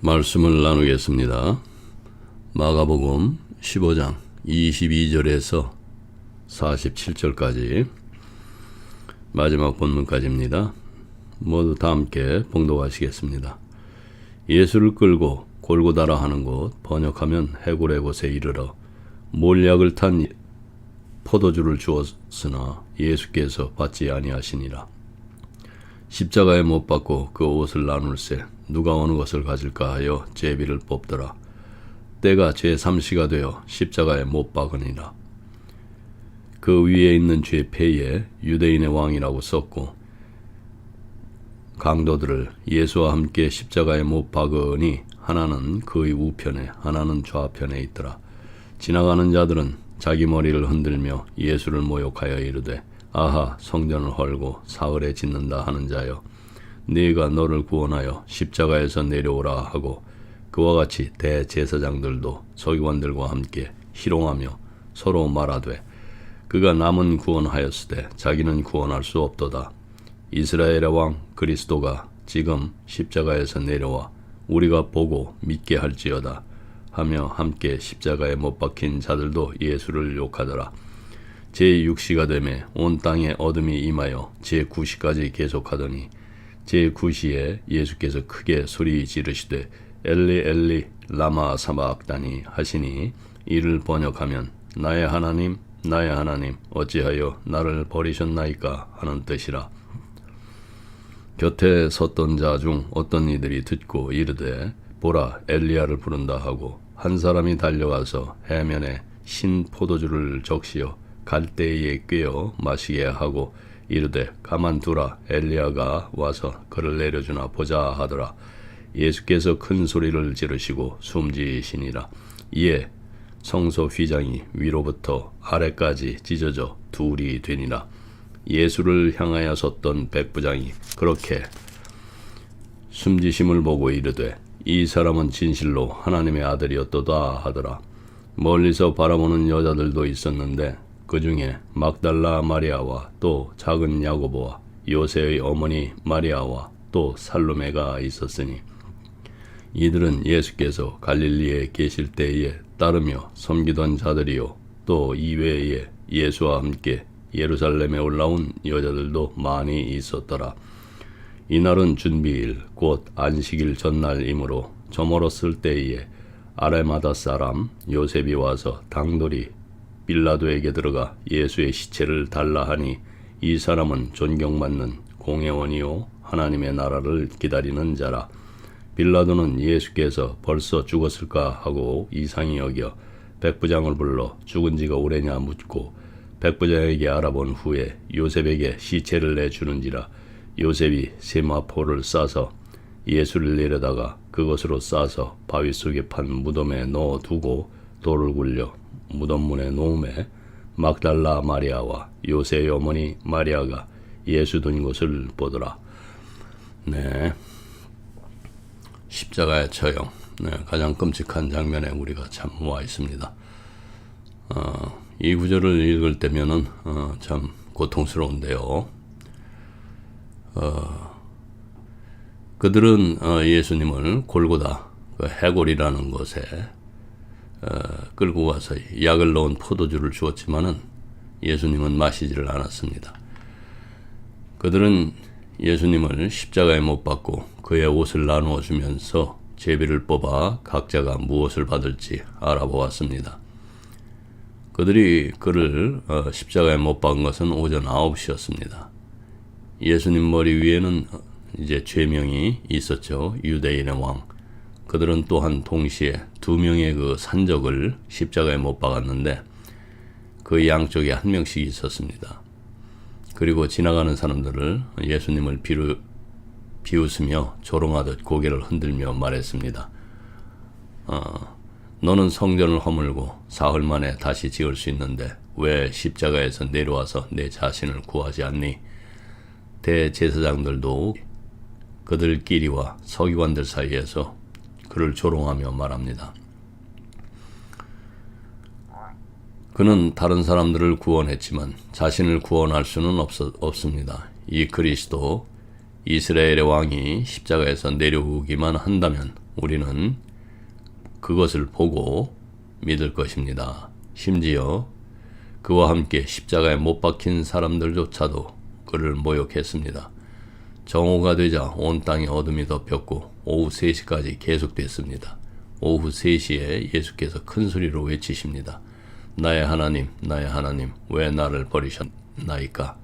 말씀을 나누겠습니다. 마가복음 15장 22절에서 47절까지 마지막 본문까지입니다. 모두 다 함께 봉독하시겠습니다. 예수를 끌고 골고다라 하는 곳, 번역하면 해골의 곳에 이르러 몰약을 탄 포도주를 주었으나 예수께서 받지 아니하시니라. 십자가에 못 박고 그 옷을 나눌세 누가 어느 것을 가질까 하여 제비를 뽑더라. 때가 제3시가 되어 십자가에 못 박으니라. 그 위에 있는 죄 패에 유대인의 왕이라고 썼고 강도들을 예수와 함께 십자가에 못 박으니 하나는 그의 우편에 하나는 좌편에 있더라. 지나가는 자들은 자기 머리를 흔들며 예수를 모욕하여 이르되 아하 성전을 헐고 사흘에 짓는다 하는 자여 네가 너를 구원하여 십자가에서 내려오라 하고 그와 같이 대제사장들도 서기관들과 함께 희롱하며 서로 말하되 그가 남은 구원하였으되 자기는 구원할 수 없도다. 이스라엘의 왕 그리스도가 지금 십자가에서 내려와 우리가 보고 믿게 할지어다 하며 함께 십자가에 못 박힌 자들도 예수를 욕하더라. 제6시가 되매 온 땅에 어둠이 임하여 제9시까지 계속하더니 제9시에 예수께서 크게 소리 지르시되 엘리 엘리 라마 사박다니 하시니 이를 번역하면 나의 하나님 나의 하나님 어찌하여 나를 버리셨나이까 하는 뜻이라. 곁에 섰던 자 중 어떤 이들이 듣고 이르되 보라 엘리야를 부른다 하고 한 사람이 달려가서 해면에 신 포도주를 적시어 갈대에 꿰어 마시게 하고 이르되 가만두라 엘리야가 와서 그를 내려주나 보자 하더라. 예수께서 큰 소리를 지르시고 숨지시니라. 이에 성소 휘장이 위로부터 아래까지 찢어져 둘이 되니라. 예수를 향하여 섰던 백부장이 그렇게 숨지심을 보고 이르되 이 사람은 진실로 하나님의 아들이었도다 하더라. 멀리서 바라보는 여자들도 있었는데 그 중에 막달라 마리아와 또 작은 야고보와 요새의 어머니 마리아와 또 살로메가 있었으니 이들은 예수께서 갈릴리에 계실 때에 따르며 섬기던 자들이요 또 이외에 예수와 함께 예루살렘에 올라온 여자들도 많이 있었더라. 이날은 준비일 곧 안식일 전날이므로 저물었을 때에 아레마다 사람 요셉이 와서 당돌이 빌라도에게 들어가 예수의 시체를 달라 하니 이 사람은 존경받는 공회원이요 하나님의 나라를 기다리는 자라. 빌라도는 예수께서 벌써 죽었을까 하고 이상히 여겨 백부장을 불러 죽은 지가 오래냐 묻고 백부장에게 알아본 후에 요셉에게 시체를 내주는지라. 요셉이 세마포를 싸서 예수를 내려다가 그것으로 싸서 바위 속에 판 무덤에 넣어두고 돌을 굴려 무덤문에 놓음에 막달라 마리아와 요새의 어머니 마리아가 예수 둔 것을 보더라. 네, 십자가의 처형, 가장 끔찍한 장면에 우리가 참 와 있습니다. 이 구절을 읽을 때면은 참 고통스러운데요. 그들은 예수님을 골고다 그 해골이라는 곳에 끌고 가서 약을 넣은 포도주를 주었지만은 예수님은 마시지를 않았습니다. 그들은 예수님을 십자가에 못 박고 그의 옷을 나누어 주면서 제비를 뽑아 각자가 무엇을 받을지 알아보았습니다. 그들이 그를 십자가에 못 박은 것은 오전 9시였습니다. 예수님 머리 위에는 이제 죄명이 있었죠. 유대인의 왕. 그들은 또한 동시에 두 명의 그 산적을 십자가에 못 박았는데 그 양쪽에 한 명씩 있었습니다. 그리고 지나가는 사람들을 예수님을 비웃으며 조롱하듯 고개를 흔들며 말했습니다. 너는 성전을 허물고 사흘 만에 다시 지을 수 있는데 왜 십자가에서 내려와서 내 자신을 구하지 않니? 대제사장들도 그들끼리와 서기관들 사이에서 그를 조롱하며 말합니다. 그는 다른 사람들을 구원했지만 자신을 구원할 수는 없습니다. 이 그리스도, 이스라엘의 왕이 십자가에서 내려오기만 한다면 우리는 그것을 보고 믿을 것입니다. 심지어 그와 함께 십자가에 못 박힌 사람들조차도 그를 모욕했습니다. 정오가 되자 온 땅에 어둠이 덮였고 오후 3시까지 계속됐습니다. 오후 3시에 예수께서 큰 소리로 외치십니다. 나의 하나님, 나의 하나님, 왜 나를 버리셨나이까?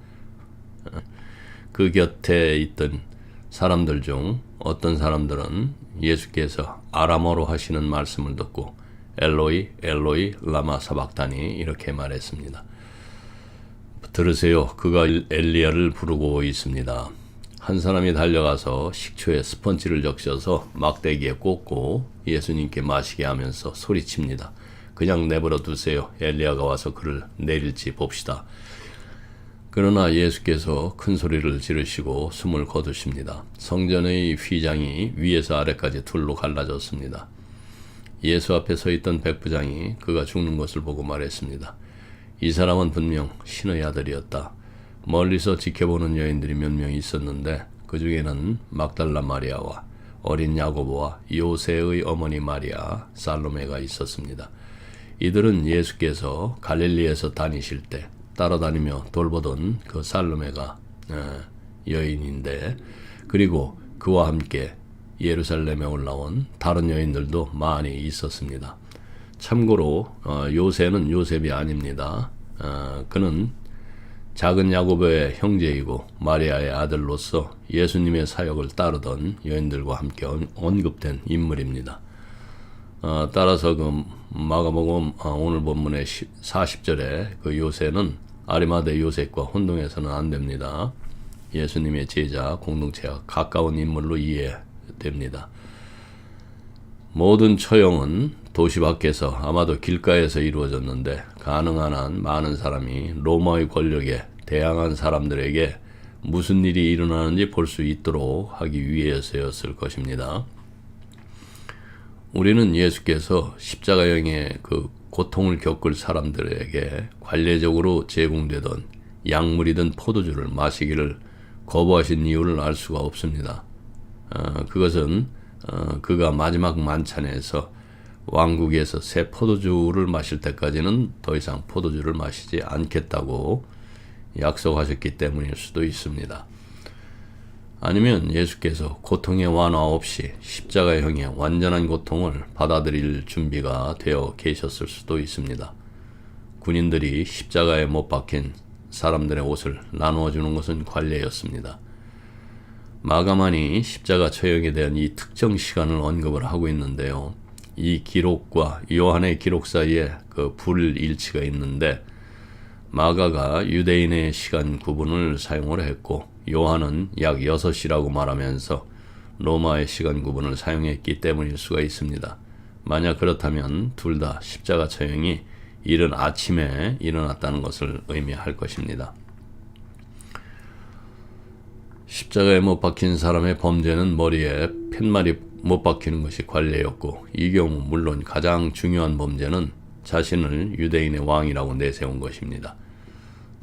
그 곁에 있던 사람들 중 어떤 사람들은 예수께서 아람어로 하시는 말씀을 듣고 엘로이 엘로이 라마 사박다니 이렇게 말했습니다. 들으세요. 그가 엘리야를 부르고 있습니다. 한 사람이 달려가서 식초에 스펀지를 적셔서 막대기에 꽂고 예수님께 마시게 하면서 소리칩니다. 그냥 내버려 두세요. 엘리야가 와서 그를 내릴지 봅시다. 그러나 예수께서 큰 소리를 지르시고 숨을 거두십니다. 성전의 휘장이 위에서 아래까지 둘로 갈라졌습니다. 예수 앞에 서 있던 백부장이 그가 죽는 것을 보고 말했습니다. 이 사람은 분명 신의 아들이었다. 멀리서 지켜보는 여인들이 몇 명 있었는데 그 중에는 막달라 마리아와 어린 야고보와 요새의 어머니 마리아 살로메가 있었습니다. 이들은 예수께서 갈릴리에서 다니실 때 따라다니며 돌보던 그 살로메가 여인인데, 그리고 그와 함께 예루살렘에 올라온 다른 여인들도 많이 있었습니다. 참고로 요새는 요셉이 아닙니다. 그는 작은 야고보의 형제이고 마리아의 아들로서 예수님의 사역을 따르던 여인들과 함께 언급된 인물입니다. 따라서 그 마가복음 오늘 본문의 40절에 그 요새는 아리마대 요셉과 혼동해서는 안 됩니다. 예수님의 제자 공동체와 가까운 인물로 이해됩니다. 모든 처형은 도시 밖에서 아마도 길가에서 이루어졌는데 가능한 한 많은 사람이 로마의 권력에 대항한 사람들에게 무슨 일이 일어나는지 볼 수 있도록 하기 위해서였을 것입니다. 우리는 예수께서 십자가형의 그 고통을 겪을 사람들에게 관례적으로 제공되던 약물이든 포도주를 마시기를 거부하신 이유를 알 수가 없습니다. 그것은 그가 마지막 만찬에서 왕국에서 새 포도주를 마실 때까지는 더 이상 포도주를 마시지 않겠다고 약속하셨기 때문일 수도 있습니다. 아니면 예수께서 고통의 완화 없이 십자가형의 완전한 고통을 받아들일 준비가 되어 계셨을 수도 있습니다. 군인들이 십자가에 못 박힌 사람들의 옷을 나누어 주는 것은 관례였습니다. 마가만이 십자가 처형에 대한 이 특정 시간을 언급을 하고 있는데요. 이 기록과 요한의 기록 사이에 그 불일치가 있는데, 마가가 유대인의 시간 구분을 사용을 했고 요한은 약 6시라고 말하면서 로마의 시간 구분을 사용했기 때문일 수가 있습니다. 만약 그렇다면 둘 다 십자가 처형이 이른 아침에 일어났다는 것을 의미할 것입니다. 십자가에 못 박힌 사람의 범죄는 머리에 팻말이 못 박히는 것이 관례였고, 이 경우 물론 가장 중요한 범죄는 자신을 유대인의 왕이라고 내세운 것입니다.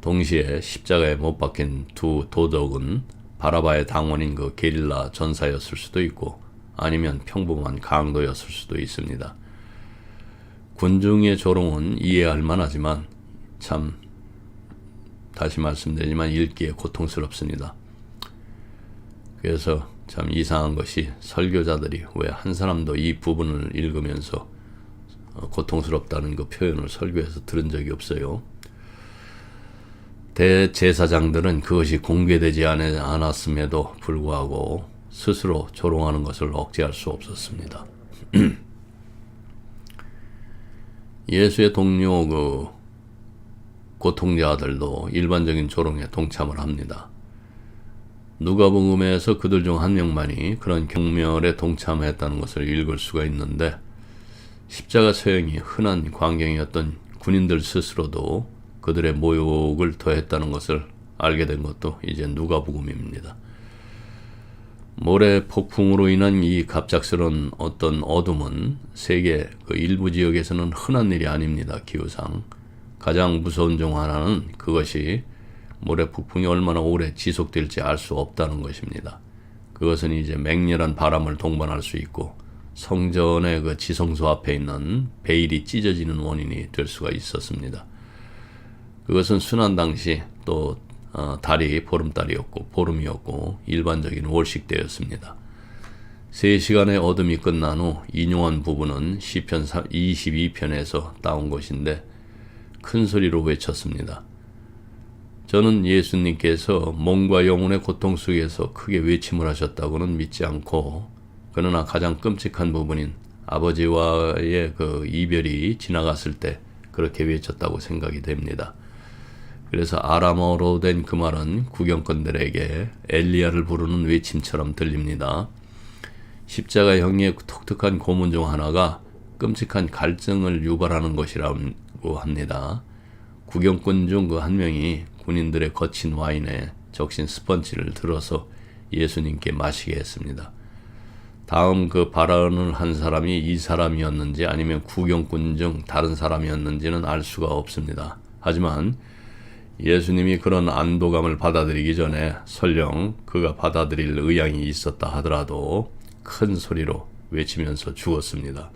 동시에 십자가에 못 박힌 두 도덕은 바라바의 당원인 그 게릴라 전사였을 수도 있고 아니면 평범한 강도였을 수도 있습니다. 군중의 조롱은 이해할 만하지만 참 다시 말씀드리지만 읽기에 고통스럽습니다. 그래서 참 이상한 것이 설교자들이 왜 한 사람도 이 부분을 읽으면서 고통스럽다는 그 표현을 설교에서 들은 적이 없어요. 대제사장들은 그것이 공개되지 않았음에도 불구하고 스스로 조롱하는 것을 억제할 수 없었습니다. 예수의 동료 그 고통자들도 일반적인 조롱에 동참을 합니다. 누가복음에서 그들 중 한 명만이 그런 경멸에 동참했다는 것을 읽을 수가 있는데, 십자가 처형이 흔한 광경이었던 군인들 스스로도 그들의 모욕을 더했다는 것을 알게 된 것도 이제 누가복음입니다. 모래 폭풍으로 인한 이 갑작스러운 어떤 어둠은 세계 그 일부 지역에서는 흔한 일이 아닙니다. 기후상 가장 무서운 중 하나는 그것이 모래 폭풍이 얼마나 오래 지속될지 알 수 없다는 것입니다. 그것은 이제 맹렬한 바람을 동반할 수 있고 성전의 그 지성소 앞에 있는 베일이 찢어지는 원인이 될 수가 있었습니다. 그것은 순환 당시 또 달이 보름달이었고 보름이었고 일반적인 월식 때였습니다. 3시간의 어둠이 끝난 후 인용한 부분은 시편 22편에서 따온 것인데 큰 소리로 외쳤습니다. 저는 예수님께서 몸과 영혼의 고통 속에서 크게 외침을 하셨다고는 믿지 않고, 그러나 가장 끔찍한 부분인 아버지와의 그 이별이 지나갔을 때 그렇게 외쳤다고 생각이 됩니다. 그래서 아람어로 된 그 말은 구경꾼들에게 엘리야를 부르는 외침처럼 들립니다. 십자가 형리의 독특한 고문 중 하나가 끔찍한 갈증을 유발하는 것이라고 합니다. 구경꾼 중 그 한 명이 군인들의 거친 와인에 적신 스펀지를 들어서 예수님께 마시게 했습니다. 다음 그 발언을 한 사람이 이 사람이었는지 아니면 구경꾼 중 다른 사람이었는지는 알 수가 없습니다. 하지만 예수님이 그런 안도감을 받아들이기 전에 설령 그가 받아들일 의향이 있었다 하더라도 큰 소리로 외치면서 죽었습니다.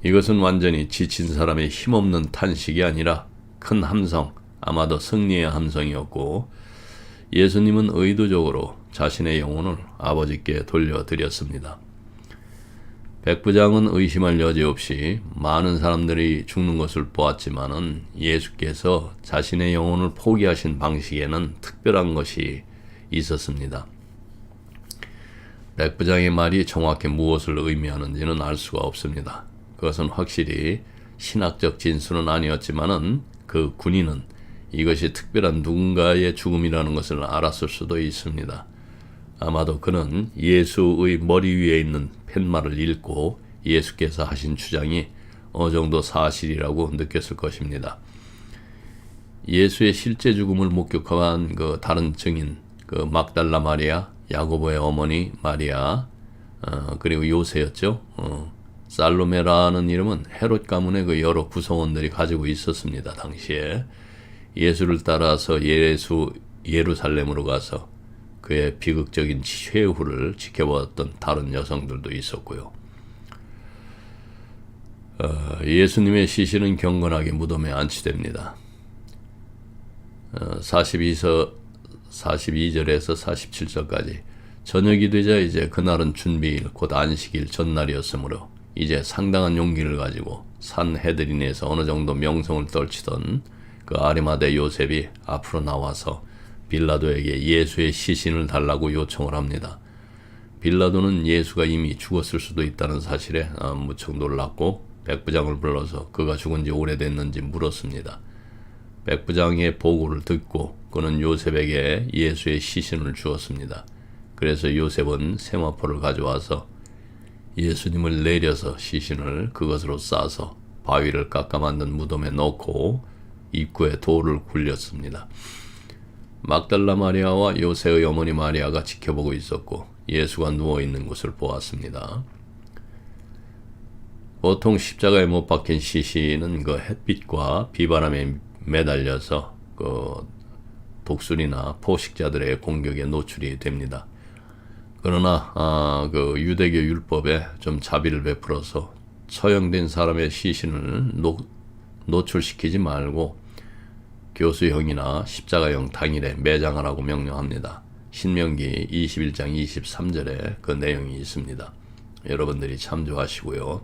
이것은 완전히 지친 사람의 힘없는 탄식이 아니라 큰 함성, 아마도 승리의 함성이었고, 예수님은 의도적으로 자신의 영혼을 아버지께 돌려드렸습니다. 백부장은 의심할 여지 없이 많은 사람들이 죽는 것을 보았지만은 예수께서 자신의 영혼을 포기하신 방식에는 특별한 것이 있었습니다. 백부장의 말이 정확히 무엇을 의미하는지는 알 수가 없습니다. 그것은 확실히 신학적 진술은 아니었지만은 그 군인은 이것이 특별한 누군가의 죽음이라는 것을 알았을 수도 있습니다. 아마도 그는 예수의 머리 위에 있는 팻말을 읽고 예수께서 하신 주장이 어느 정도 사실이라고 느꼈을 것입니다. 예수의 실제 죽음을 목격한 그 다른 증인, 그 막달라 마리아, 야고보의 어머니 마리아, 그리고 요새였죠. 살로메라는 이름은 헤롯 가문의 그 여러 구성원들이 가지고 있었습니다. 당시에 예수를 따라서 예루살렘으로 가서 그의 비극적인 최후를 지켜보았던 다른 여성들도 있었고요. 예수님의 시신은 경건하게 무덤에 안치됩니다. 42절에서 47절까지 저녁이 되자 이제 그날은 준비일 곧 안식일 전날이었으므로 이제 상당한 용기를 가지고 산헤드린에서 어느 정도 명성을 떨치던 그 아리마대 요셉이 앞으로 나와서 빌라도에게 예수의 시신을 달라고 요청을 합니다. 빌라도는 예수가 이미 죽었을 수도 있다는 사실에 무척 놀랐고 백부장을 불러서 그가 죽은 지 오래됐는지 물었습니다. 백부장의 보고를 듣고 그는 요셉에게 예수의 시신을 주었습니다. 그래서 요셉은 세마포를 가져와서 예수님을 내려서 시신을 그것으로 싸서 바위를 깎아 만든 무덤에 넣고 입구에 돌을 굴렸습니다. 막달라 마리아와 요새의 어머니 마리아가 지켜보고 있었고 예수가 누워있는 것을 보았습니다. 보통 십자가에 못 박힌 시신은 그 햇빛과 비바람에 매달려서 그 독수리나 포식자들의 공격에 노출이 됩니다. 그러나 그 유대교 율법에 좀 자비를 베풀어서 처형된 사람의 시신을 노출시키지 말고 교수형이나 십자가형 당일에 매장하라고 명령합니다. 신명기 21장 23절에 그 내용이 있습니다. 여러분들이 참조하시고요.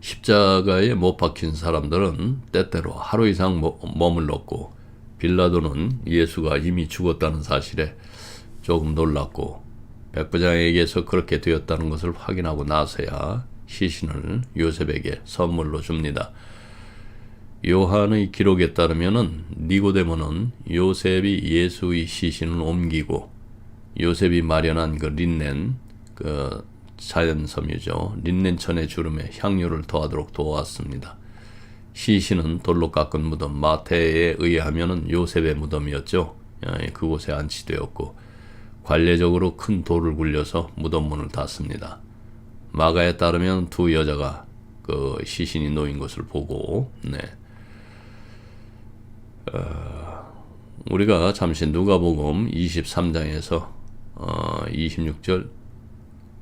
십자가에 못 박힌 사람들은 때때로 하루 이상 머물렀고 빌라도는 예수가 이미 죽었다는 사실에 조금 놀랐고 백부장에게서 그렇게 되었다는 것을 확인하고 나서야 시신을 요셉에게 선물로 줍니다. 요한의 기록에 따르면은 니고데모는 요셉이 예수의 시신을 옮기고 요셉이 마련한 그 린넨, 그 자연섬유죠. 린넨천의 주름에 향료를 더하도록 도왔습니다. 시신은 돌로 깎은 무덤 마태에 의하면은 요셉의 무덤이었죠. 그곳에 안치되었고 관례적으로 큰 돌을 굴려서 무덤문을 닫습니다. 마가에 따르면 두 여자가 그 시신이 놓인 것을 보고 우리가 잠시 누가복음 23장에서 26절,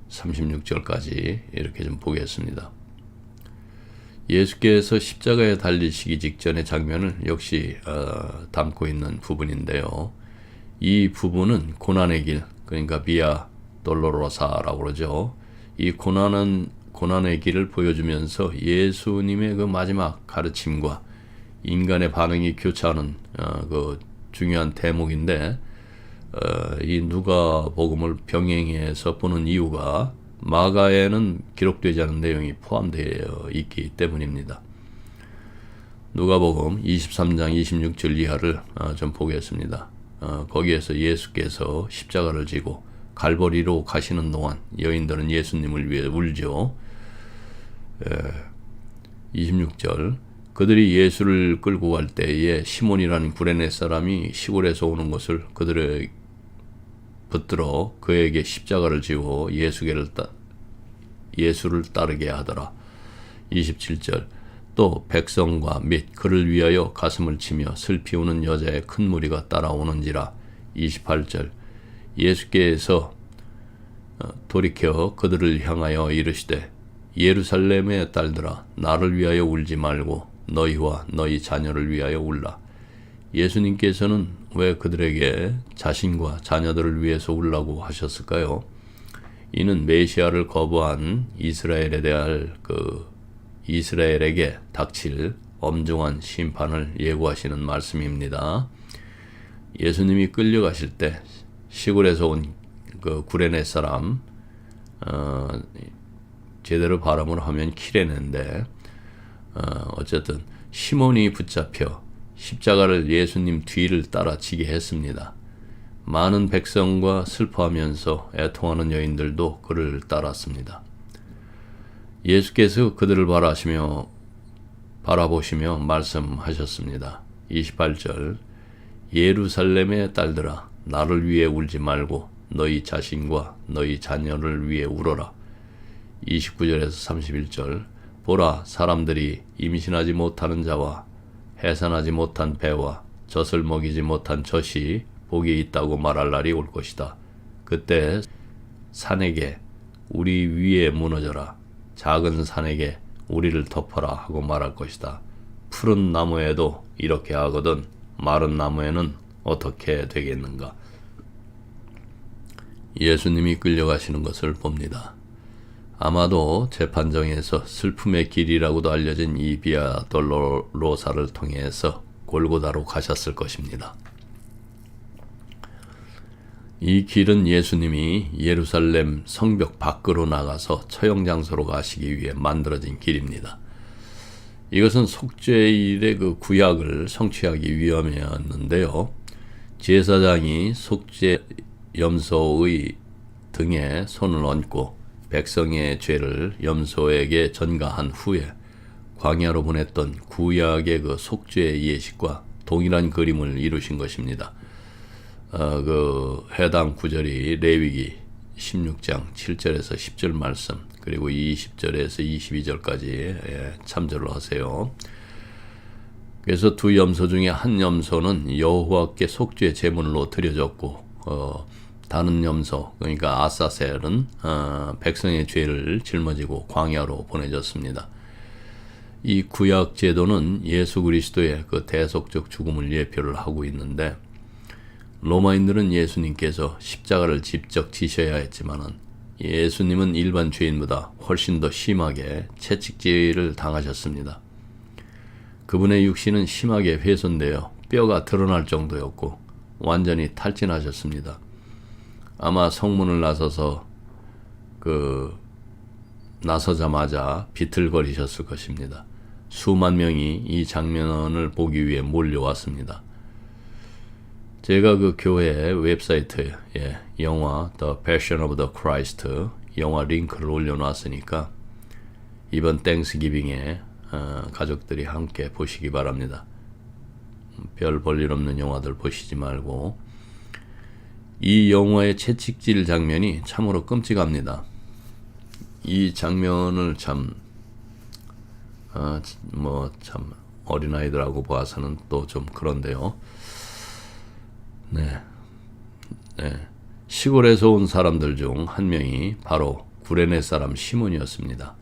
36절까지 이렇게 좀 보겠습니다. 예수께서 십자가에 달리시기 직전의 장면을 역시 담고 있는 부분인데요. 이 부분은 고난의 길, 그러니까 비아 돌로로사라고 그러죠. 이 고난의 길을 보여주면서 예수님의 그 마지막 가르침과 인간의 반응이 교차하는 그 중요한 대목인데, 이 누가복음을 병행해서 보는 이유가 마가에는 기록되지 않은 내용이 포함되어 있기 때문입니다. 누가복음 23장 26절 이하를 좀 보겠습니다. 거기에서 예수께서 십자가를 지고 갈보리로 가시는 동안 여인들은 예수님을 위해 울죠. 26절, 그들이 예수를 끌고 갈 때에 시몬이라는 구레네 사람이 시골에서 오는 것을 그들의 붙들어 그에게 십자가를 지고 예수를 따르게 하더라. 27절, 또 백성과 및 그를 위하여 가슴을 치며 슬피 우는 여자의 큰 무리가 따라오는지라. 28절, 예수께서 돌이켜 그들을 향하여 이르시되 예루살렘의 딸들아, 나를 위하여 울지 말고 너희와 너희 자녀를 위하여 울라. 예수님께서는 왜 그들에게 자신과 자녀들을 위해서 울라고 하셨을까요? 이는 메시아를 거부한 이스라엘에게 닥칠 엄중한 심판을 예고하시는 말씀입니다. 예수님이 끌려가실 때 시골에서 온 그 구레네 사람, 제대로 발음을 하면 키레네인데, 어쨌든 시몬이 붙잡혀 십자가를 예수님 뒤를 따라 지게 했습니다. 많은 백성과 슬퍼하면서 애통하는 여인들도 그를 따랐습니다. 예수께서 그들을 바라보시며 말씀하셨습니다. 28절, 예루살렘의 딸들아, 나를 위해 울지 말고 너희 자신과 너희 자녀를 위해 울어라. 29절에서 31절, 보라, 사람들이 임신하지 못하는 자와 해산하지 못한 배와 젖을 먹이지 못한 젖이 복이 있다고 말할 날이 올 것이다. 그때 산에게 우리 위에 무너져라, 작은 산에게 우리를 덮어라 하고 말할 것이다. 푸른 나무에도 이렇게 하거든 마른 나무에는 어떻게 되겠는가. 예수님이 끌려가시는 것을 봅니다. 아마도 재판정에서 슬픔의 길이라고도 알려진 이 비아 돌로로사를 통해서 골고다로 가셨을 것입니다. 이 길은 예수님이 예루살렘 성벽 밖으로 나가서 처형장소로 가시기 위해 만들어진 길입니다. 이것은 속죄일의 그 구약을 성취하기 위함이었는데요. 제사장이 속죄 염소의 등에 손을 얹고 백성의 죄를 염소에게 전가한 후에 광야로 보냈던 구약의 그 속죄의 예식과 동일한 그림을 이루신 것입니다. 그 해당 구절이 레위기 16장 7절에서 10절 말씀, 그리고 20절에서 22절까지 참조를 하세요. 그래서 두 염소 중에 한 염소는 여호와께 속죄 제물로 드려졌고, 다른 염소, 그러니까 아사셀은 백성의 죄를 짊어지고 광야로 보내졌습니다. 이 구약 제도는 예수 그리스도의 그 대속적 죽음을 예표를 하고 있는데, 로마인들은 예수님께서 십자가를 직접 지셔야 했지만은 예수님은 일반 죄인보다 훨씬 더 심하게 채찍질을 당하셨습니다. 그분의 육신은 심하게 훼손되어 뼈가 드러날 정도였고 완전히 탈진하셨습니다. 아마 성문을 나서자마자 비틀거리셨을 것입니다. 수만 명이 이 장면을 보기 위해 몰려왔습니다. 제가 그 교회 웹사이트에 영화 The Passion of the Christ 영화 링크를 올려놨으니까 이번 땡스기빙에 가족들이 함께 보시기 바랍니다. 별 볼일 없는 영화들 보시지 말고. 이 영화의 채찍질 장면이 참으로 끔찍합니다. 이 장면을 참 어린아이들하고 봐서는 또 좀 그런데요. 네. 시골에서 온 사람들 중 한 명이 바로 구레네 사람 시몬이었습니다.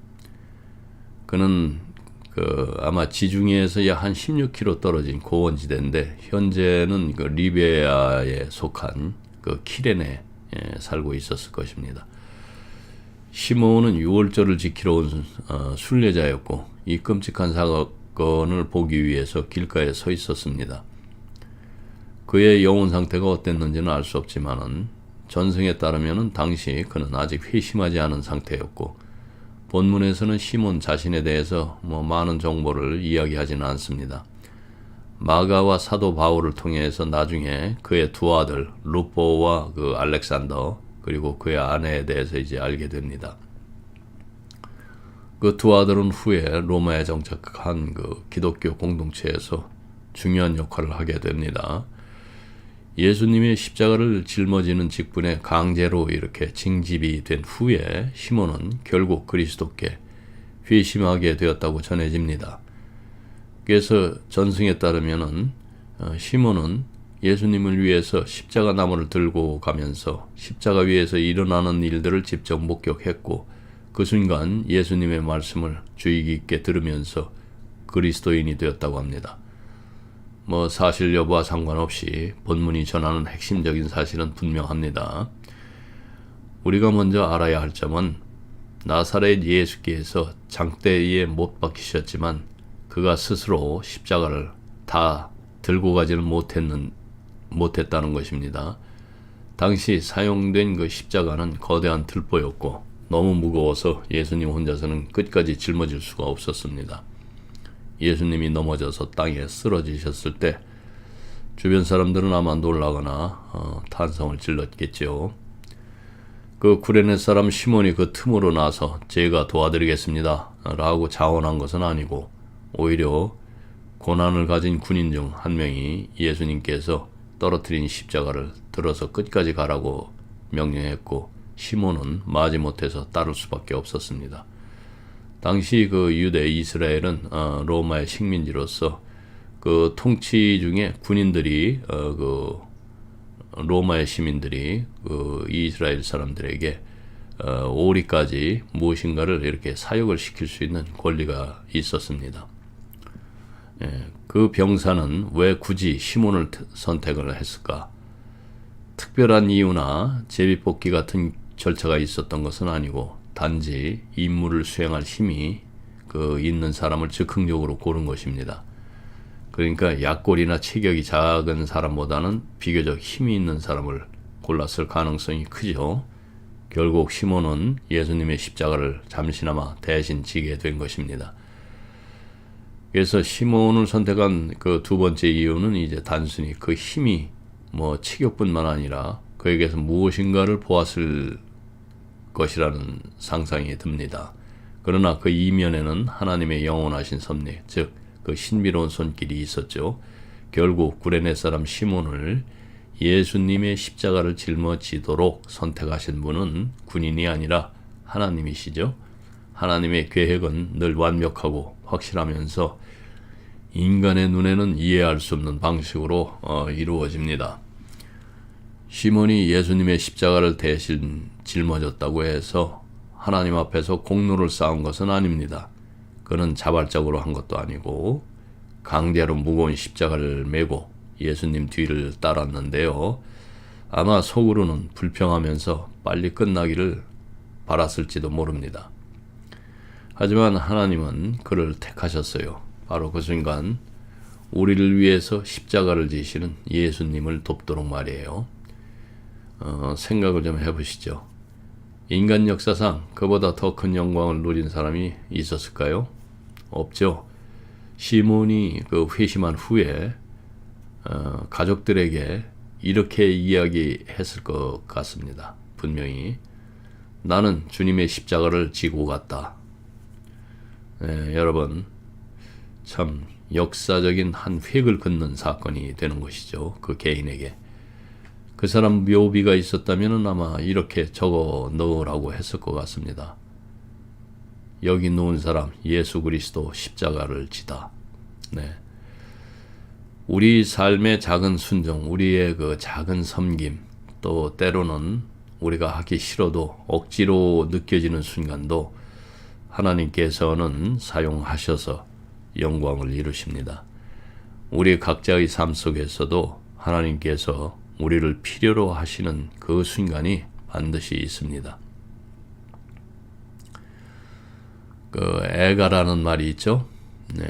그는 아마 지중해에서 약 한 16km 떨어진 고원지대인데 현재는 그 리비아에 속한 그 키레네에 살고 있었을 것입니다. 시몬은 유월절을 지키러 온 순례자였고 이 끔찍한 사건을 보기 위해서 길가에 서 있었습니다. 그의 영혼 상태가 어땠는지는 알 수 없지만은 전승에 따르면은 당시 그는 아직 회심하지 않은 상태였고 본문에서는 시몬 자신에 대해서 많은 정보를 이야기하지는 않습니다. 마가와 사도 바울을 통해서 나중에 그의 두 아들 루포와 그 알렉산더 그리고 그의 아내에 대해서 이제 알게 됩니다. 그 두 아들은 후에 로마에 정착한 그 기독교 공동체에서 중요한 역할을 하게 됩니다. 예수님의 십자가를 짊어지는 직분에 강제로 이렇게 징집이 된 후에 시몬은 결국 그리스도께 회심하게 되었다고 전해집니다. 그래서 전승에 따르면은 시몬은 예수님을 위해서 십자가 나무를 들고 가면서 십자가 위에서 일어나는 일들을 직접 목격했고 그 순간 예수님의 말씀을 주의 깊게 들으면서 그리스도인이 되었다고 합니다. 사실 여부와 상관없이 본문이 전하는 핵심적인 사실은 분명합니다. 우리가 먼저 알아야 할 점은 나사렛 예수께서 장대에 못 박히셨지만 그가 스스로 십자가를 다 들고 가지는 못했다는 것입니다. 당시 사용된 그 십자가는 거대한 들보였고 너무 무거워서 예수님 혼자서는 끝까지 짊어질 수가 없었습니다. 예수님이 넘어져서 땅에 쓰러지셨을 때 주변 사람들은 아마 놀라거나 탄성을 질렀겠죠. 그 구레네 사람 시몬이 그 틈으로 나서 제가 도와드리겠습니다 라고 자원한 것은 아니고 오히려 고난을 가진 군인 중 한 명이 예수님께서 떨어뜨린 십자가를 들어서 끝까지 가라고 명령했고 시몬은 마지못해서 따를 수밖에 없었습니다. 당시 그 유대 이스라엘은 로마의 식민지로서 그 통치 중에 군인들이 그 로마의 시민들이 그 이스라엘 사람들에게 오리까지 무엇인가를 이렇게 사육을 시킬 수 있는 권리가 있었습니다. 그 병사는 왜 굳이 시몬을 선택을 했을까? 특별한 이유나 제비뽑기 같은 절차가 있었던 것은 아니고 단지 임무를 수행할 힘이 있는 사람을 즉흥적으로 고른 것입니다. 그러니까 약골이나 체격이 작은 사람보다는 비교적 힘이 있는 사람을 골랐을 가능성이 크죠. 결국 시몬은 예수님의 십자가를 잠시나마 대신 지게 된 것입니다. 그래서 시몬을 선택한 그 두 번째 이유는 이제 단순히 그 힘이 체격뿐만 아니라 그에게서 무엇인가를 보았을 것이라는 상상이 듭니다. 그러나 그 이면에는 하나님의 영원하신 섭리, 즉 그 신비로운 손길이 있었죠. 결국 구레네 사람 시몬을 예수님의 십자가를 짊어지도록 선택하신 분은 군인이 아니라 하나님이시죠. 하나님의 계획은 늘 완벽하고 확실하면서 인간의 눈에는 이해할 수 없는 방식으로 이루어집니다. 시몬이 예수님의 십자가를 대신 짊어졌다고 해서 하나님 앞에서 공로를 쌓은 것은 아닙니다. 그는 자발적으로 한 것도 아니고 강제로 무거운 십자가를 메고 예수님 뒤를 따랐는데요. 아마 속으로는 불평하면서 빨리 끝나기를 바랐을지도 모릅니다. 하지만 하나님은 그를 택하셨어요. 바로 그 순간 우리를 위해서 십자가를 지시는 예수님을 돕도록 말이에요. 생각을 좀 해보시죠. 인간 역사상 그보다 더 큰 영광을 누린 사람이 있었을까요? 없죠. 시몬이 그 회심한 후에 가족들에게 이렇게 이야기했을 것 같습니다. 분명히 나는 주님의 십자가를 지고 갔다. 여러분 참 역사적인 한 획을 긋는 사건이 되는 것이죠. 그 개인에게. 그 사람 묘비가 있었다면 아마 이렇게 적어 넣으라고 했을 것 같습니다. 여기 누운 사람 예수 그리스도 십자가를 지다. 우리 삶의 작은 순종, 우리의 그 작은 섬김, 또 때로는 우리가 하기 싫어도 억지로 느껴지는 순간도 하나님께서는 사용하셔서 영광을 이루십니다. 우리 각자의 삶 속에서도 하나님께서 우리를 필요로 하시는 그 순간이 반드시 있습니다. 애가라는 말이 있죠. 네.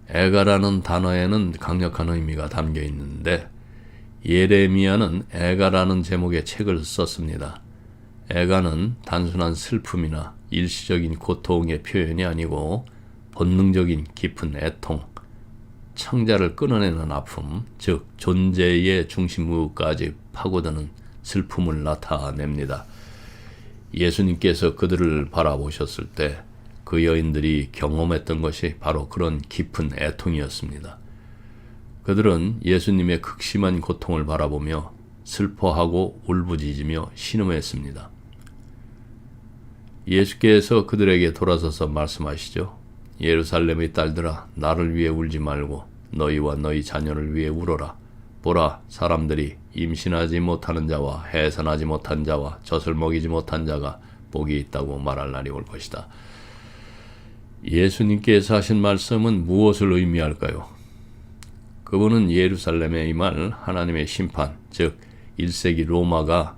애가라는 단어에는 강력한 의미가 담겨 있는데 예레미야는 애가라는 제목의 책을 썼습니다. 애가는 단순한 슬픔이나 일시적인 고통의 표현이 아니고 본능적인 깊은 애통, 창자를 끊어내는 아픔, 즉 존재의 중심부까지 파고드는 슬픔을 나타냅니다. 예수님께서 그들을 바라보셨을 때 그 여인들이 경험했던 것이 바로 그런 깊은 애통이었습니다. 그들은 예수님의 극심한 고통을 바라보며 슬퍼하고 울부짖으며 신음했습니다. 예수께서 그들에게 돌아서서 말씀하시죠. 예루살렘의 딸들아, 나를 위해 울지 말고 너희와 너희 자녀를 위해 울어라. 보라, 사람들이 임신하지 못하는 자와 해산하지 못한 자와 젖을 먹이지 못한 자가 복이 있다고 말할 날이 올 것이다. 예수님께서 하신 말씀은 무엇을 의미할까요? 그분은 예루살렘에 임할 하나님의 심판, 즉 1세기 로마가